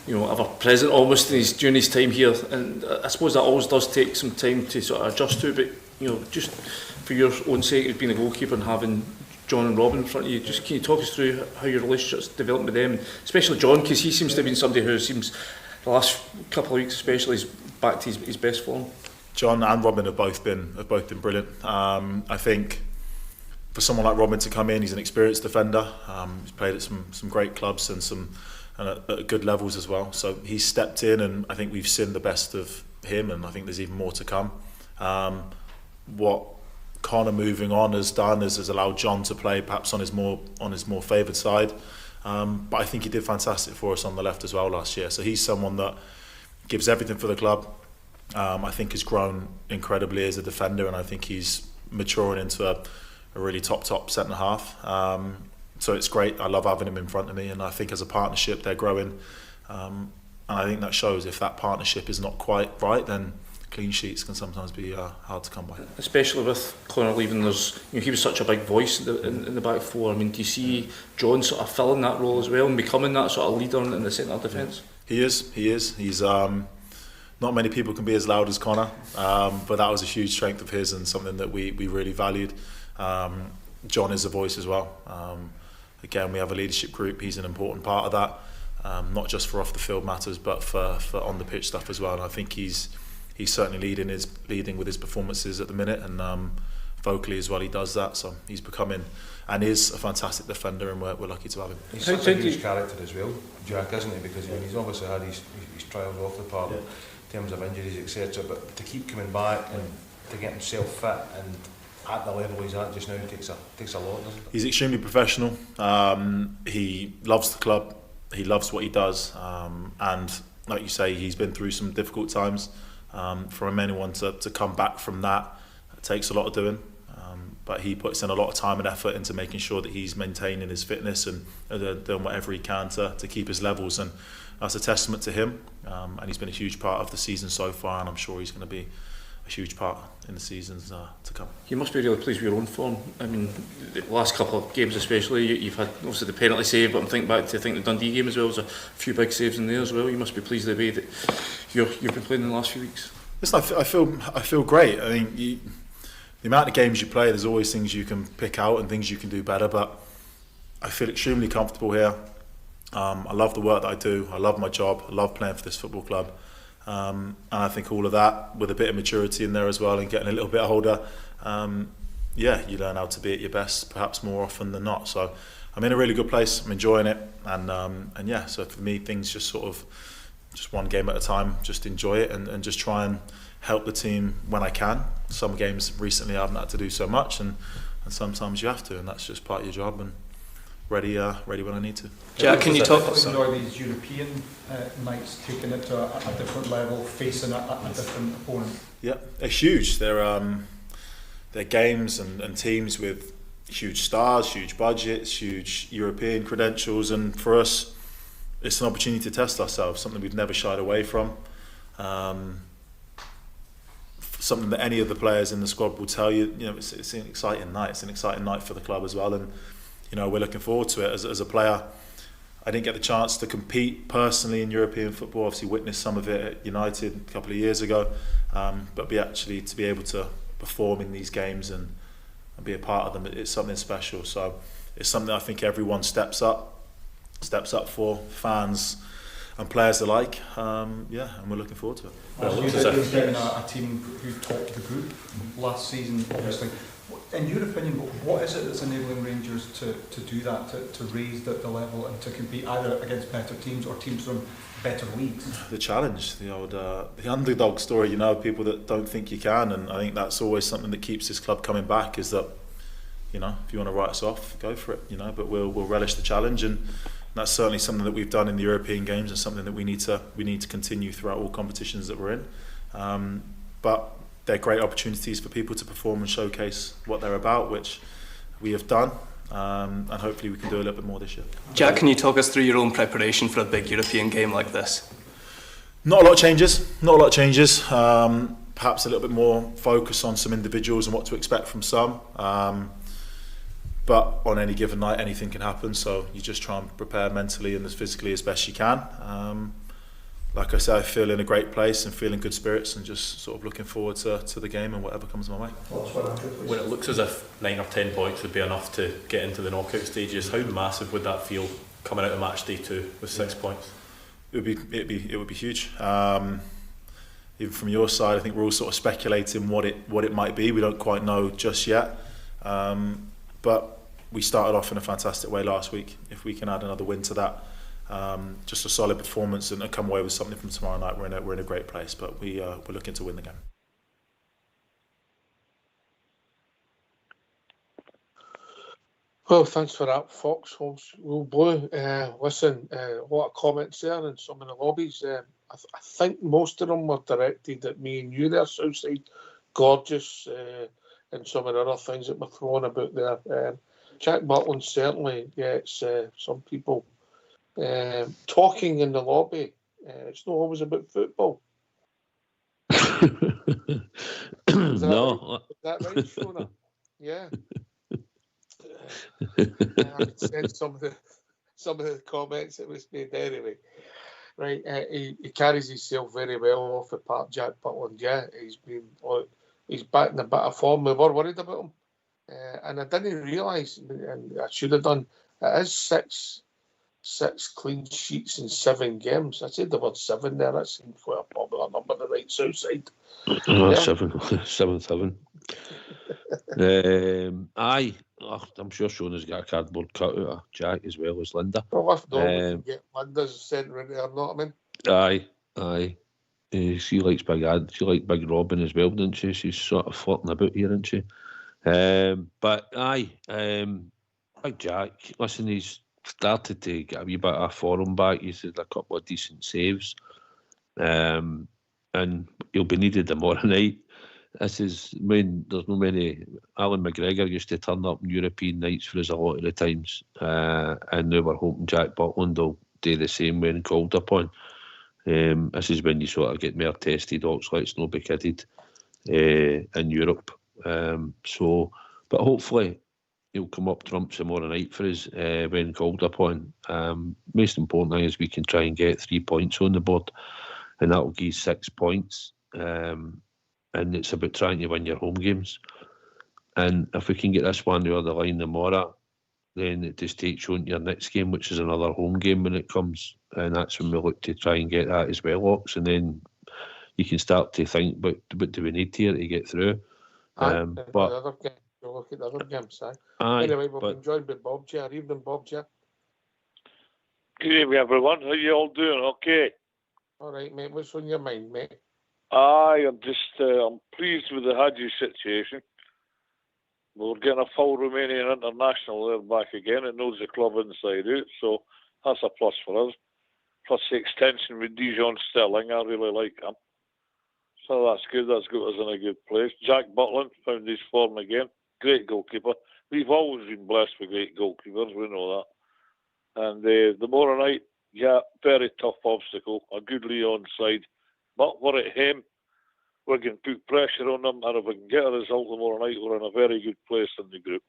ever present almost during his time here, and I suppose that always does take some time to sort of adjust to, but just for your own sake as being a goalkeeper and having John and Robin in front of you, just can you talk us through how your relationship's developed with them, especially John, because he seems to have been somebody who seems the last couple of weeks especially is back to his best form. John and Robin have both been brilliant. I think for someone like Robin to come in, he's an experienced defender. He's played at some great clubs and at good levels as well. So he's stepped in, and I think we've seen the best of him, and I think there's even more to come. What Connor moving on has done is allowed John to play perhaps on his more favoured side. But I think he did fantastic for us on the left as well last year. So he's someone that gives everything for the club. I think has grown incredibly as a defender, and I think he's maturing into a really top centre half. So it's great. I love having him in front of me, and I think as a partnership they're growing. And I think that shows if that partnership is not quite right, then clean sheets can sometimes be hard to come by. Especially with Connor leaving, he was such a big voice in the back four. I mean, do you see John sort of filling that role as well and becoming that sort of leader in the centre defence? He is. He's not many people can be as loud as Connor, but that was a huge strength of his and something that we really valued. John is a voice as well. Again, we have a leadership group. He's an important part of that, not just for off the field matters, but for on the pitch stuff as well. And I think he's certainly leading with his performances at the minute, and vocally as well he does that. So he's becoming and is a fantastic defender, and we're lucky to have him. He's such a huge character as well, Jack, isn't he? Because he's obviously had his trials off the park in terms of injuries, etc. But to keep coming back and to get himself fit and at the level he's at just now takes a lot, doesn't it? He's extremely professional. He loves the club. He loves what he does, and like you say, he's been through some difficult times. For anyone to come back from that, it takes a lot of doing, but he puts in a lot of time and effort into making sure that he's maintaining his fitness and doing whatever he can to keep his levels, and that's a testament to him, and he's been a huge part of the season so far, and I'm sure he's going to be a huge part in the seasons to come. You must be really pleased with your own form. I mean, the last couple of games especially, you've had obviously the penalty save, but I'm thinking back to the Dundee game as well. There's a few big saves in there as well. You must be pleased with the way that you've been playing in the last few weeks. Listen, I feel great. I mean, the amount of games you play, there's always things you can pick out and things you can do better, but I feel extremely comfortable here. I love the work that I do. I love my job. I love playing for this football club. And I think all of that, with a bit of maturity in there as well and getting a little bit older, you learn how to be at your best, perhaps more often than not. So I'm in a really good place. I'm enjoying it, and yeah. So for me, things just one game at a time. Just enjoy it and just try and help the team when I can. Some games recently I haven't had to do so much, and sometimes you have to, and that's just part of your job. And ready when I need to. Jack, can you talk? Enjoy these European nights, taking it to a different level, facing a different opponent. Yeah, they're huge. They're games and teams with huge stars, huge budgets, huge European credentials, and for us, it's an opportunity to test ourselves. Something we've never shied away from. Something that any of the players in the squad will tell you. You know, it's an exciting night. It's an exciting night for the club as well, and we're looking forward to it. As a player, I didn't get the chance to compete personally in European football. Obviously, witnessed some of it at United a couple of years ago, but to be able to perform in these games and be a part of them, it's something special. So it's something I think everyone steps up for, fans and players alike. And we're looking forward to it. Well, you're getting a team who topped the group last season, obviously. In your opinion, what is it that's enabling Rangers to do that, to raise the level and to compete either against better teams or teams from better leagues? The challenge, the old the underdog story, people that don't think you can, and I think that's always something that keeps this club coming back, is that, if you want to write us off, go for it, but we'll relish the challenge, and that's certainly something that we've done in the European games and something that we need to continue throughout all competitions that we're in. But they're great opportunities for people to perform and showcase what they're about, which we have done, and hopefully we can do a little bit more this year. Jack, can you talk us through your own preparation for a big European game like this? Not a lot of changes. Perhaps a little bit more focus on some individuals and what to expect from some. But on any given night, anything can happen, so you just try and prepare mentally and as physically as best you can. Like I said, I feel in a great place and feeling good spirits, and just sort of looking forward to the game and whatever comes my way. When it looks as if 9 or 10 points would be enough to get into the knockout stages, how massive would that feel coming out of match day 2 with 6 points? It would be huge. Even from your side, I think we're all sort of speculating what it might be. We don't quite know just yet. But we started off in a fantastic way last week. If we can add another win to that, just a solid performance and come away with something from tomorrow night, we're in a great place. But we're looking to win the game. Well, thanks for that, Fox. Will Blue. Listen, a lot of comments there in some of the lobbies. I think most of them were directed at me and you there, Southside. Gorgeous, and some of the other things that were thrown about there. Jack Butland certainly gets some people talking in the lobby. It's not always about football. No. Is that right, Shona? Yeah. I could sense some of the comments that was made anyway. Right, he carries himself very well off the park, Jack Butland. Yeah, he's back in a bit of form. We were worried about him, and I didn't realise, and I should have done. It is six clean sheets in 7 games. I said the word 7 there. That seemed quite a popular number on the right Southside. Yeah. 7. Aye, I'm sure Shona's got a cardboard cutout of Jack as well as Linda. Well, if not, we can get Linda's centre in there, know what I mean? Aye. She likes Big Robin as well, doesn't she? She's sort of flirting about here, isn't she? But aye, Big Jack, listen, he's started to get a wee bit of form back. He's had a couple of decent saves. And he'll be needed tomorrow night. This is when there's no many. Alan McGregor used to turn up on European nights for us a lot of the times, and now we're hoping Jack Butland will do the same when called upon. This is when you sort of get more tested. Let's not be kidded in Europe. But hopefully he'll come up trumps tomorrow night for us when called upon. Most important thing is we can try and get 3 points on the board, and that'll give 6 points. And it's about trying to win your home games. And if we can get this one over the line tomorrow, then it just takes you on to your next game, which is another home game when it comes. And that's when we look to try and get that as well, Ox. And then you can start to think, what do we need here to get through? But we'll look at the other games, Anyway, we'll be joined by Bob J. Evening, Bob J. Good evening, everyone. How you all doing? Okay. All right, mate. What's on your mind, mate? I'm pleased with the Hagi situation. We're getting a full Romanian international there back again. It knows the club inside out, so that's a plus for us. Plus the extension with Hagi Sterling, I really like him. So that's good. That's got us in a good place. Jack Butland found his form again. Great goalkeeper. We've always been blessed with great goalkeepers. We know that. And tomorrow night, yeah, very tough obstacle. A good Leon side. But we're at him. We can put pressure on them, and if we can get a result tomorrow night, we're in a very good place in the group.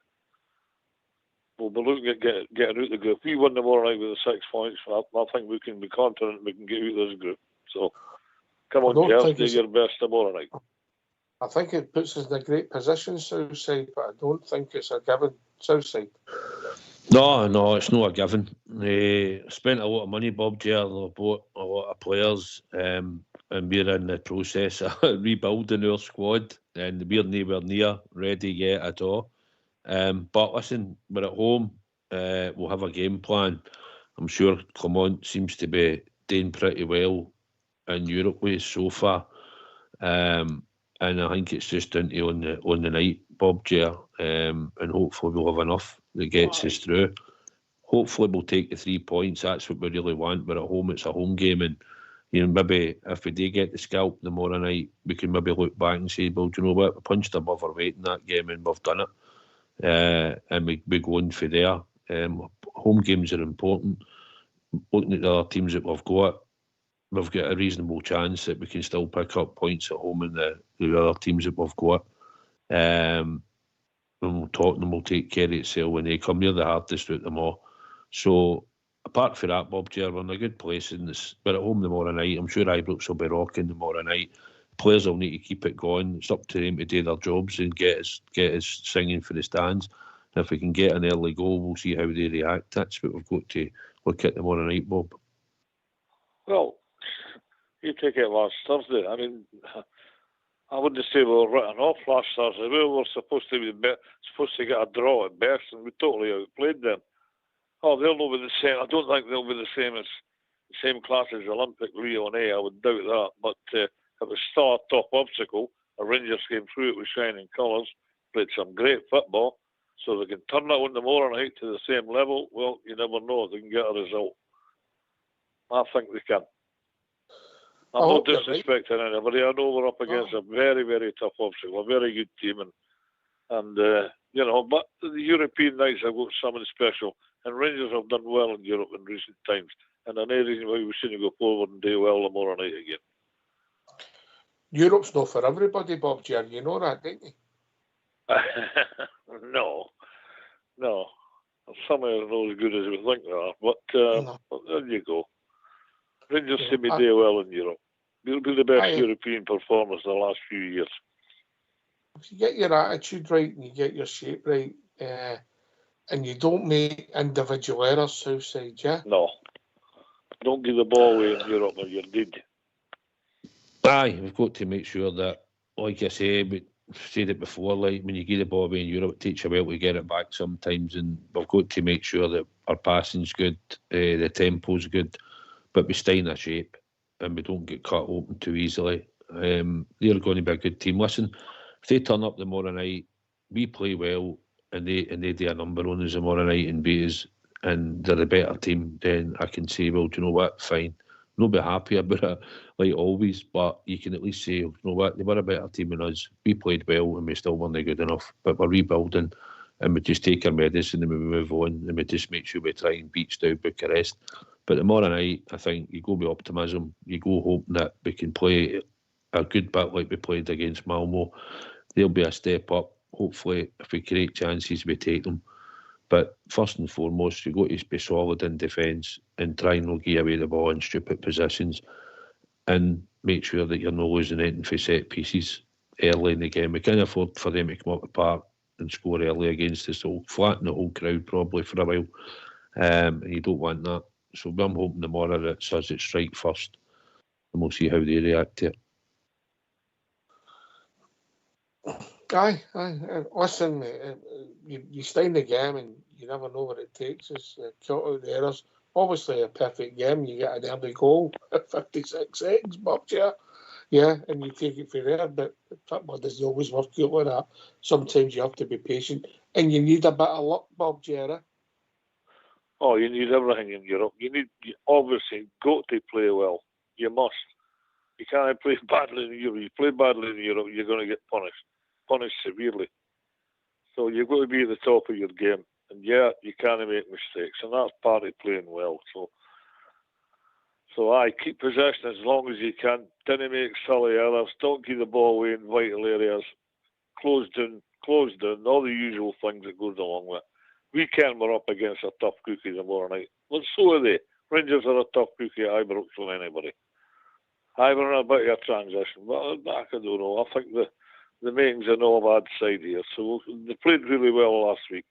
We'll be looking at getting out the group. If we win tomorrow night with the 6 points, I think we can be confident we can get out of this group. So, come on, Jeff, do your best tomorrow night. I think it puts us in a great position, Southside, but I don't think it's a given, Southside. No, it's not a given. Spent a lot of money, Bob J. Bought a lot of players, and we're in the process of rebuilding our squad, and we're nowhere near ready yet at all. But listen, we're at home. We'll have a game plan. I'm sure Clement seems to be doing pretty well in Europe with so far. And I think it's just down to on the night, Bob J. And hopefully we'll have enough that gets us through. Hopefully we'll take the 3 points. That's what we really want. We're at home. It's a home game, and maybe if we do get the scalp tomorrow night, we can maybe look back and say, well, do you know what? We punched above our weight in that game, and we've done it. And we go on for there. Home games are important. Looking at the other teams that we've got a reasonable chance that we can still pick up points at home in the other teams that we've got. And Tottenham will take care of itself when they come. They're the hardest out of them all. So, apart from that, Bob J, we're in a good place. We're at home tomorrow night. I'm sure Ibrox will be rocking tomorrow night. Players will need to keep it going. It's up to them to do their jobs and get us singing for the stands. And if we can get an early goal, we'll see how they react. That's what we've got to look at tomorrow night, Bob. Well, you take it last Thursday. I mean, I wouldn't say we were written off last Thursday. We were supposed to get a draw at best, and we totally outplayed them. Oh, they'll not be the same. I don't think they'll be the same class as Olympic Lyon A. I would doubt that. But it was still a top obstacle. The Rangers came through it with shining colours, played some great football. so they can turn it on tomorrow night to the same level, well, you never know. They can get a result. I think they can. I'm not disrespecting anybody. I know we're up against a very, very tough obstacle, a very good team, and you know, but the European nights have got something special, and Rangers have done well in Europe in recent times, and I know reason why we shouldn't go forward and do well tomorrow night again. Europe's not for everybody, Bob Ger. You know that, don't you? No. Some are not as good as we think they are, but there you go. Rangers seem to do well in Europe. We'll be the best European performers in the last few years. If you get your attitude right and you get your shape right, and you don't make individual errors, Southside, yeah? No. Don't give the ball away in Europe or you're dead. Aye, we've got to make sure that, like I say, we said it before, like when you give the ball away in Europe, it takes a while to get it back sometimes, and we've got to make sure that our passing's good, the tempo's good, but we stay in a shape and we don't get cut open too easily. They're going to be a good team. Listen, if they turn up tomorrow night, we play well, and they do a number on us tomorrow night and beat us, and they're a better team, then I can say, well, do you know what, fine. Not be happy about it, like always, but you can at least say, you know what, they were a better team than us. We played well and we still weren't good enough, but we're rebuilding, and we just take our medicine and we move on, and we just make sure we try and beat Stow Bucharest. But tomorrow night, I think you go with optimism. You go hoping that we can play a good bit like we played against Malmo. There'll be a step up. Hopefully, if we create chances, we take them. But first and foremost, you've got to be solid in defence and try and not give away the ball in stupid positions, and make sure that you're not losing anything for set pieces early in the game. We can't afford for them to come up the park and score early against us. So flatten the whole crowd probably for a while, and you don't want that. So I'm hoping tomorrow that us it strike first, and we'll see how they react to it. Aye. Listen, you stay in the game and you never know what it takes. It's cut out the errors. Obviously, a perfect game, you get an early goal at 56 seconds, Bob Ger. Yeah, and you take it from there, but football doesn't always work out like that. Sometimes you have to be patient, and you need a bit of luck, Bob Ger. Oh, you need everything in Europe. You obviously got to play well. You must. You can't play badly in Europe. You play badly in Europe, you're going to get punished severely. So you've got to be at the top of your game. And yeah, you can't make mistakes, and that's part of playing well. So I keep possession as long as you can. Didn't make silly errors. Don't give the ball away in vital areas. Close down, all the usual things that goes along with it. Weekend we're up against a tough cookie tomorrow night. Well, so are they. Rangers are a tough cookie at Ibrox from anybody. We're in a bit of a transition, but I don't know. I think the makings are no bad side here. So they played really well last week.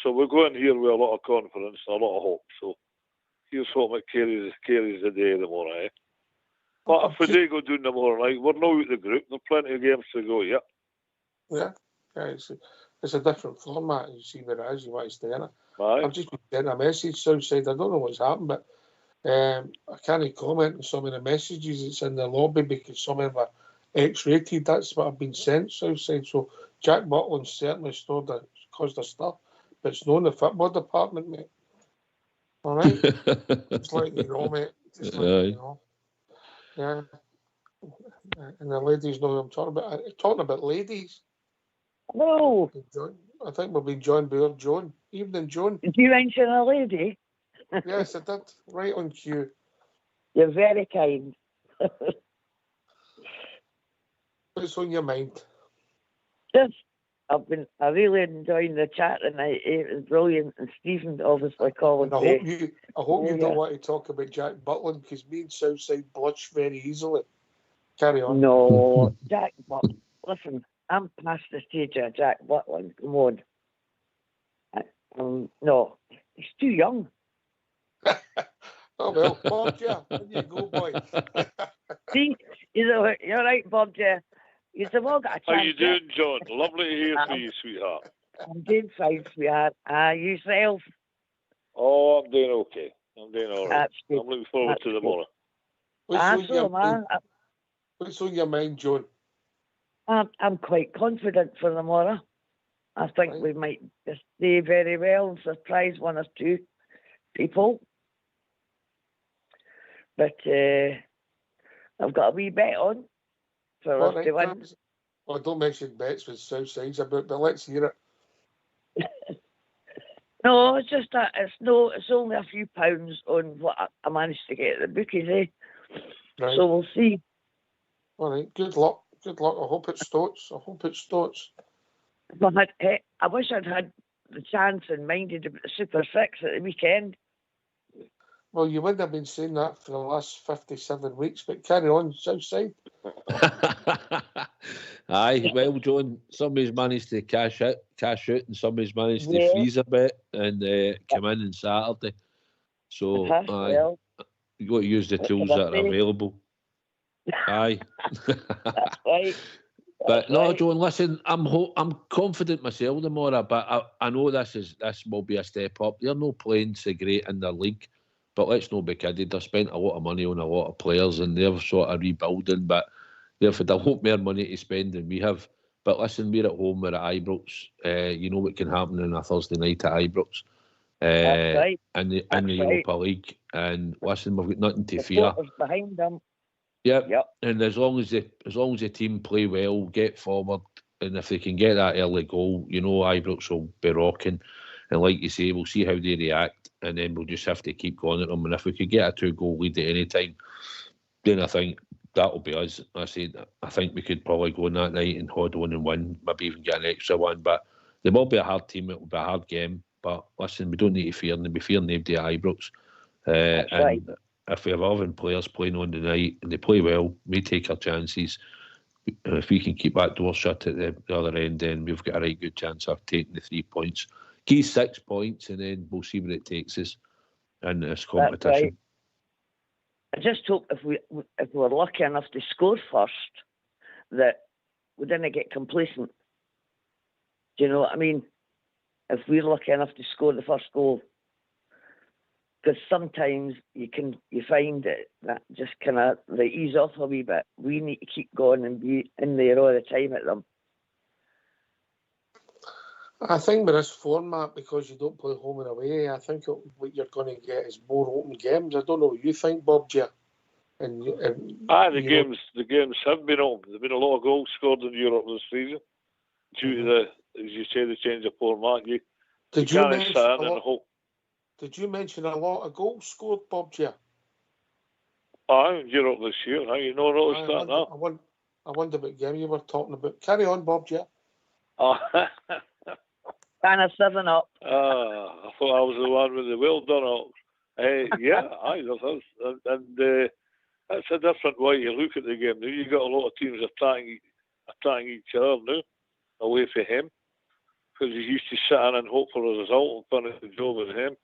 So we're going here with a lot of confidence and a lot of hope. So here's what it carries the day tomorrow night. But if we do go down tomorrow night, we're not out the group. There's plenty of games to go yet. Yeah, it's a different format. You see where it is, you want to stay in it. Aye. I've just been getting a message, Southside. I don't know what's happened, but I can't comment on some of the messages that's in the lobby because some of them are X-rated. That's what I've been sent, Southside. So Jack Butland certainly caused a stir, but it's not in the football department, mate. All right? Just letting you know, mate. Just letting you know. Yeah. And the ladies know what I'm talking about. Talking about ladies. Hello. I think we've been joined by our Joan. Evening, Joan. Did you mention a lady? Yes, I did. Right on cue. You're very kind. What's on your mind? Just, I really enjoying the chat tonight. It was brilliant, and Stephen obviously calling. I hope you don't want to talk about Jack Butland because me and Southside blush very easily. Carry on. No, Jack Butland. Listen, I'm past the stage of Jack Butland. Come on. No, he's too young. Oh well, Bob Ger, there you go, boy. See, you're right, Bob Ger. You've all got a chance. How you doing, John? Lovely to hear from you, sweetheart. I'm doing fine, sweetheart. Yourself? Oh, I'm doing okay. I'm doing all right. That's good. I'm looking forward to tomorrow. What's on your mind, John? I'm quite confident for tomorrow. I think we might just do very well and surprise one or two people. But I've got a wee bet on for us to win. Well, don't mention bets with Southside's about, but let's hear it. No, it's just that it's only a few pounds on what I managed to get at the bookies, eh? Right. So we'll see. All right, good luck. Good luck. I hope it stoats. I wish I'd had the chance and minded about the Super 6 at the weekend. Well, you wouldn't have been saying that for the last 57 weeks, but carry on, Southside. Aye, well, John, somebody's managed to cash out, and somebody's managed to freeze a bit and come in on Saturday. So, you got to use the tools that are available. Aye. That's right. But no, John, listen, I'm confident myself tomorrow, but I know this will be a step up. They're not playing so great in their league, but let's not be kidded. They've spent a lot of money on a lot of players and they're sort of rebuilding, but they've had a lot more money to spend than we have. But listen, we're at home, we're at Ibrox. You know what can happen on a Thursday night at Ibrox. That's right. In the Europa League. And listen, we've got nothing to fear. Behind them. Yep. And as long as the team play well, get forward, and if they can get that early goal, you know Ibrox will be rocking. And like you say, we'll see how they react, and then we'll just have to keep going at them. And if we could get a 2-goal lead at any time, then I think that'll be us. I think we could probably go on that night and hold on and win, maybe even get an extra one. But they will be a hard team. It will be a hard game. But listen, we don't need to fear them. We fear nobody at Ibrox. That's right. If we have 11 players playing on the night and they play well, we take our chances. And if we can keep that door shut at the other end, then we've got a right good chance of taking the 3 points. Key 6 points, and then we'll see where it takes us in this competition. Right. I just hope if we're lucky enough to score first, that we didn't get complacent. Do you know what I mean? If we're lucky enough to score the first goal. Because sometimes you find that just kind of they ease off a wee bit. We need to keep going and be in there all the time at them. I think with this format, because you don't play home and away, I think what you're going to get is more open games. I don't know what you think, Bob G. The games have been open. There's been a lot of goals scored in Europe this season due to the, as you say, the change of format. You can't sit in and hope. Did you mention a lot of goals scored, Bob G? In Europe this year. How you know noticed that now? I wonder what game you were talking about. Carry on, Bob G. Kind of 7 up. I thought I was the one with the well done up. That's a different way you look at the game. Now you got a lot of teams attacking each other now, away from him, because he's used to sitting and hope for a result and finish the job with him.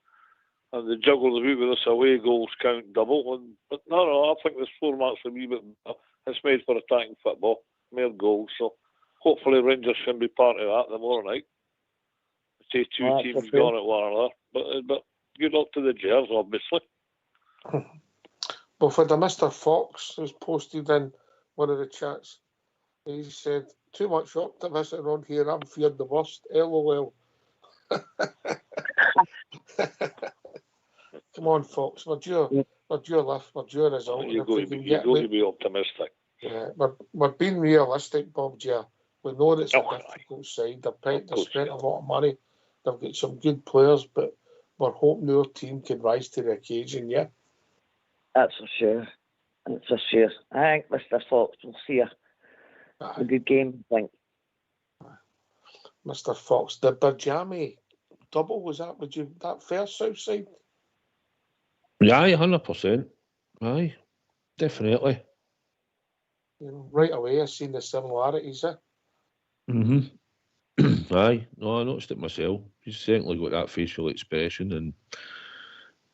And they juggle the route with us away goals count double. But no, I think this format's a wee bit better. It's made for attacking football, more goals. So hopefully Rangers can be part of that tomorrow night. Say two teams gone at one another. But good luck to the Gers, obviously. Well, for the Mr. Fox, who's posted in one of the chats, he said, too much optimism on here, I'm feared the worst. LOL. Come on, Fox. We're due lift. We're due a result. You're going to be optimistic. Yeah, we're being realistic, Bob G. We know that it's a difficult side. They've spent a lot of money. They've got some good players, but we're hoping our team can rise to the occasion, yeah? That's for sure. I think Mr. Fox will see a good game, I think. Mr. Fox, the Bajami double, was that fair, Southside? Yeah, 100%. Aye, definitely. You know, right away, I've seen the similarities there. Aye, no, I noticed it myself. He's certainly got that facial expression, and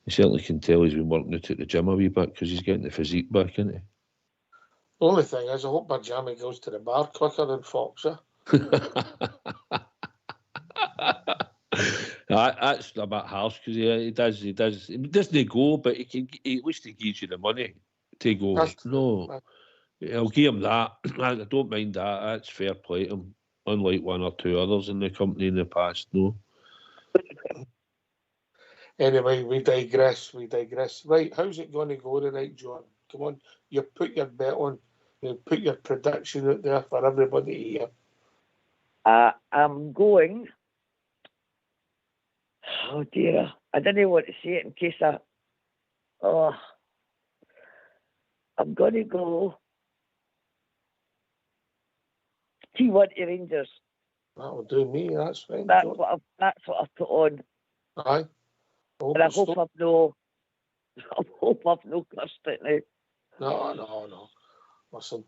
he certainly can tell he's been working out at the gym a wee bit because he's getting the physique back, isn't he? The only thing is, I hope Bajami goes to the bar quicker than Fox, That's a bit harsh because he doesn't go, but at least he gives you the money to go. I'll give him that. I don't mind that. That's fair play to him. unlike one or two others in the company in the past, no. Anyway, we digress. Right, how's it going to go tonight, John? Come on, you put your bet on. You put your prediction out there for everybody to hear. I'm going. Oh dear, I didn't want to say it in case I'm going to go 2-1 to Rangers. That'll do me. That's fine. That's what I've put on. Aye. And I hope I've no cursed it now. No. Listen,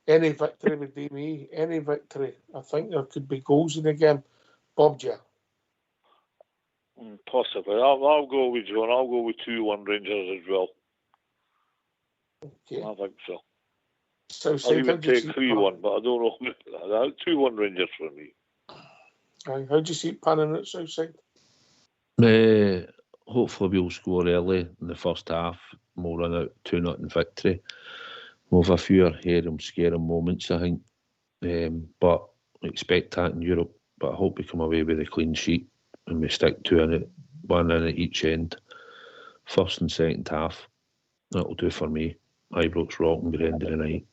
any victory would be me. Any victory. I think there could be goals in the game. Bob, yeah. Possibly. I'll go with John. I'll go with 2-1 Rangers as well. Okay. I think so. Southside, I'll even take 3-1, but I don't know. 2-1 Rangers for me. Aye. How do you see it panning out, Southside? Hopefully we'll score early in the first half. We'll run out 2-0 victory. We'll have a few scare moments, I think. But I expect that in Europe. But I hope we come away with a clean sheet and we stick to one in at each end. First and second half. That'll do for me. Ibrox rocking by the end of the night.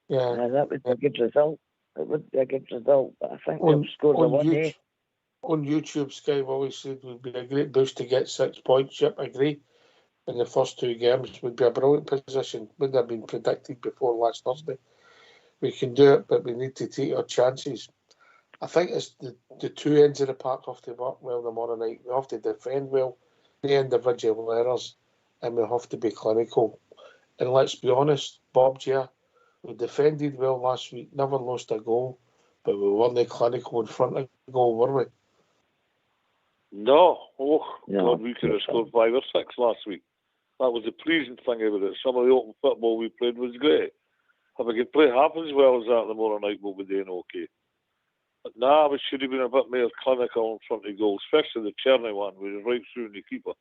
Yeah, that would be a good result. It would be a good result, but I think they'll score the one. On YouTube, Sky always said it would be a great boost to get 6 points. Yep, I agree. In the first 2 games would be a brilliant position. Wouldn't have been predicted before last Thursday. We can do it, but we need to take our chances. I think it's the two ends of the park have to work well tomorrow night. We have to defend well, the individual errors, and we have to be clinical. And let's be honest, Bob's here. We defended well last week, never lost a goal, but we weren't clinical in front of the goal, were we? No. God, we could have scored 5 or 6 last week. That was the pleasing thing about it. Some of the open football we played was great. If we could play half as well as that tomorrow night, we'll be doing okay. But now we should have been a bit more clinical in front of goal, especially the Cherny one, which was right through the keeper.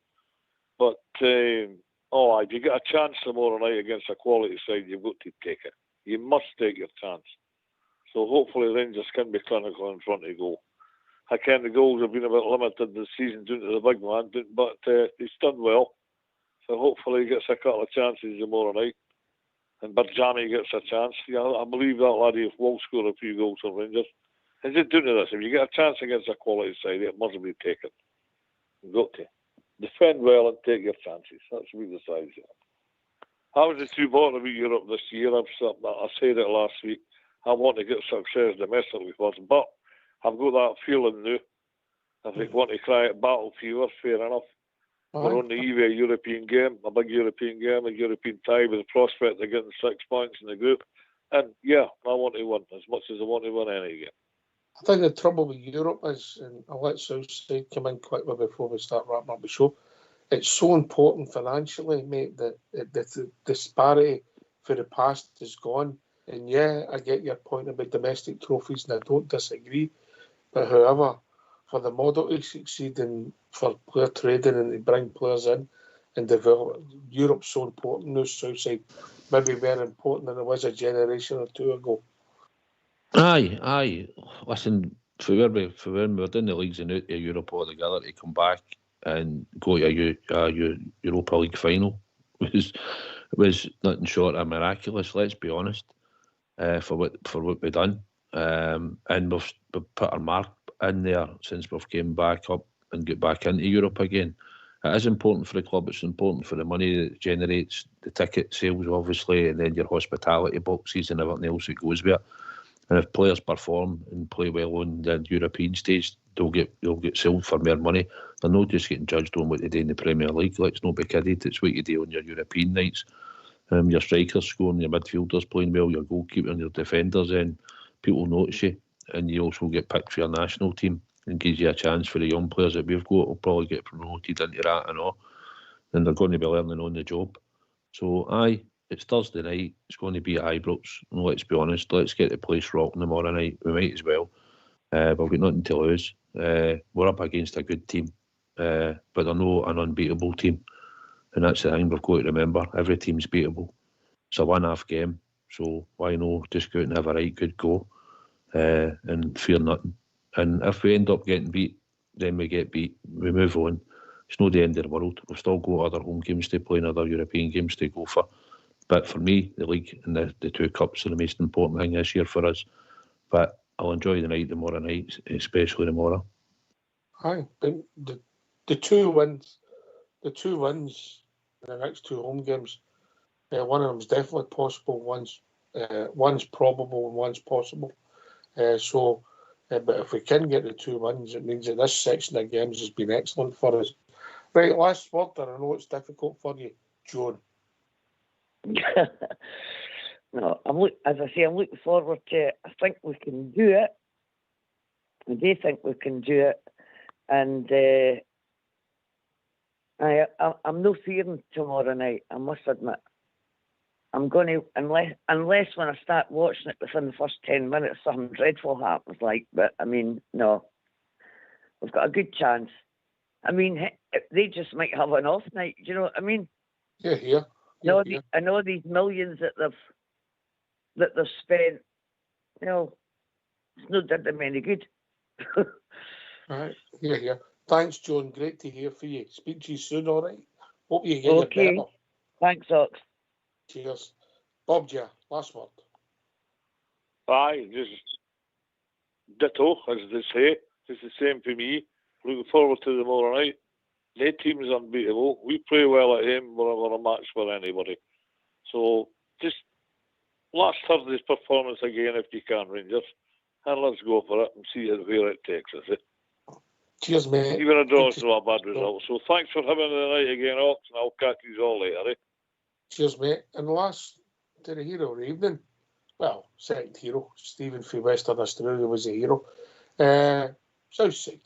But, if you get a chance tomorrow night against a quality side, you've got to take it. You must take your chance. So hopefully Rangers can be clinical in front of goal. I ken the goals have been a bit limited this season due to the big man, but he's done well. So hopefully he gets a couple of chances tomorrow night. And Barjani gets a chance. I believe that laddie will score a few goals for Rangers. Is it doing this? If you get a chance against a quality side, it must be taken. You've got to. Defend well and take your chances. That's what we decide. I was too bothered about Europe this year. I said it last week. I want to get success domestically first, but I've got that feeling now. If they want to cry it battle fever, fair enough. We're on the eve of a European game, a big European game, a European tie with the prospect of getting 6 points in the group. And yeah, I want to win as much as I want to win any game. I think the trouble with Europe is, and I'll let Southside come in quickly before we start wrapping up the show, it's so important financially, mate, that the disparity for the past is gone. And yeah, I get your point about domestic trophies, and I don't disagree. But however, for the model to succeed and for player trading and to bring players in and develop, Europe's so important now, Southside, maybe more important than it was a generation or 2 ago. Aye. Listen, for when we were doing the leagues and out of Europe altogether, to come back and go to a Europa League final was nothing short of miraculous. Let's be honest, for what we've done, and we've put our mark in there since we've came back up and get back into Europe again. It is important for the club. It's important for the money that it generates, the ticket sales, obviously, and then your hospitality boxes and everything else that goes with it. And if players perform and play well on the European stage, they'll get sold for more money. They're not just getting judged on what they do in the Premier League. Let's not be kidded. It's what you do on your European nights. Your strikers scoring, your midfielders playing well, your goalkeeper and your defenders, and people notice you. And you also get picked for your national team and gives you a chance for the young players that we've got will probably get promoted into that and all. And they're going to be learning on the job. So, it's Thursday night. It's going to be at Ibrox. And let's be honest. Let's get the place rocking tomorrow night. We might as well. We've got nothing to lose. We're up against a good team, but they're not an unbeatable team. And that's the thing we've got to remember. Every team's beatable. It's a one-half game. So why no, just go out and have a right good go and fear nothing. And if we end up getting beat, then we get beat. We move on. It's not the end of the world. We've still got other home games to play and other European games to go for. But for me, the league and the two cups are the most important thing this year for us. But I'll enjoy the night tomorrow night, especially tomorrow. Aye, the two wins in the next two home games, one of them is definitely possible. One's probable and one's possible. But if we can get the two wins, it means that this section of games has been excellent for us. Right, last word, and I know it's difficult for you, John. No, I'm looking forward to it. I think we can do it. I do think we can do it, and I'm no fearing tomorrow night. I must admit, I'm going to unless when I start watching it within the first 10 minutes something dreadful happens. But I mean, no, we've got a good chance. I mean, they just might have an off night. Do you know what I mean? Yeah. I know these millions that they've spent. You know, it's not done them any good. Right. Yeah. Thanks, John. Great to hear from you. Speak to you soon, all right? Hope you get okay. your better. Thanks, Ox. Cheers. Bob, last word. Aye, just ditto, as they say. It's the same for me. Looking forward to tomorrow night. No team is unbeatable. We play well at home. We're a match for anybody. So just last Thursday's performance again, if you can, Rangers. And let's go for it and see where it takes us. Cheers, mate. Even a draw is not a bad result. So thanks for having the night again, Ox, and I'll catch you all later. Cheers, mate. And last to the hero of the evening. Well, second hero. Stephen from Western Australia was the hero. Southside.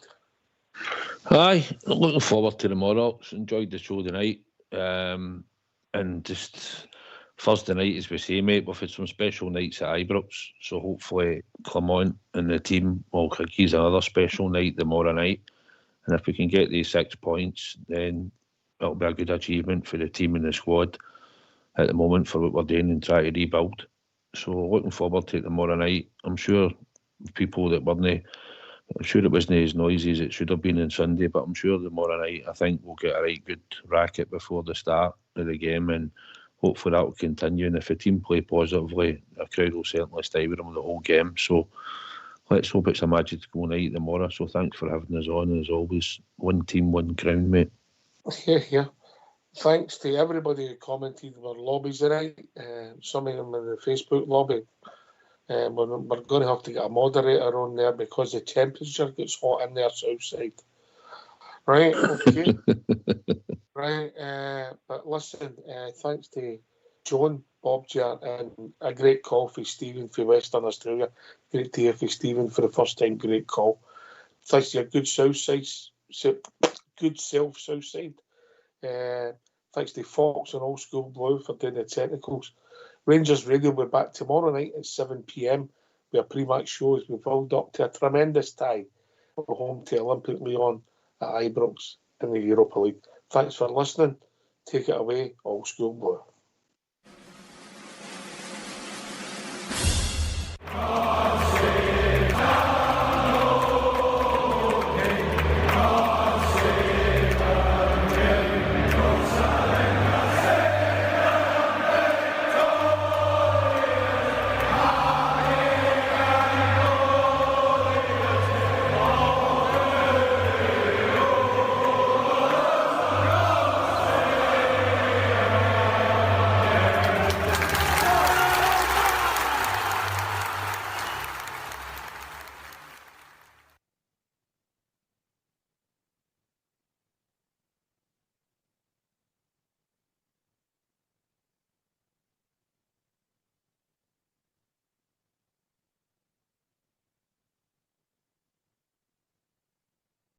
Aye, looking forward to tomorrow. Enjoyed the show tonight. And just Thursday night, as we say, mate, we've had some special nights at Ibrox. So hopefully Clement and the team will give another special night tomorrow night. And if we can get these 6 points, then it'll be a good achievement for the team and the squad at the moment for what we're doing and try to rebuild. So looking forward to it tomorrow night. I'm sure people that weren't, I'm sure it wasn't as noisy as it should have been on Sunday, but I'm sure tomorrow night I think we'll get a right good racket before the start of the game, and hopefully that will continue. And if the team play positively, the crowd will certainly stay with them the whole game. So let's hope it's a magical night tomorrow. So thanks for having us on. As always, one team, one crown, mate. Yeah. Thanks to everybody who commented in our lobbies tonight. Some of them in the Facebook lobby. We're going to have to get a moderator on there because the temperature gets hot in there Southside. Right, okay. Right, but listen, thanks to John, Bob, and a great call for Stephen for Western Australia. Great to hear from Stephen for the first time. Great call. Thanks to your good Southside, good self Southside. Thanks to Fox and Old School Blue for doing the technicals. Rangers Radio will be back tomorrow night at 7 p.m. with a pre-match show as we build up to a tremendous tie. We're home to Olympic Lyon at Ibrox in the Europa League. Thanks for listening. Take it away, Old School Blue.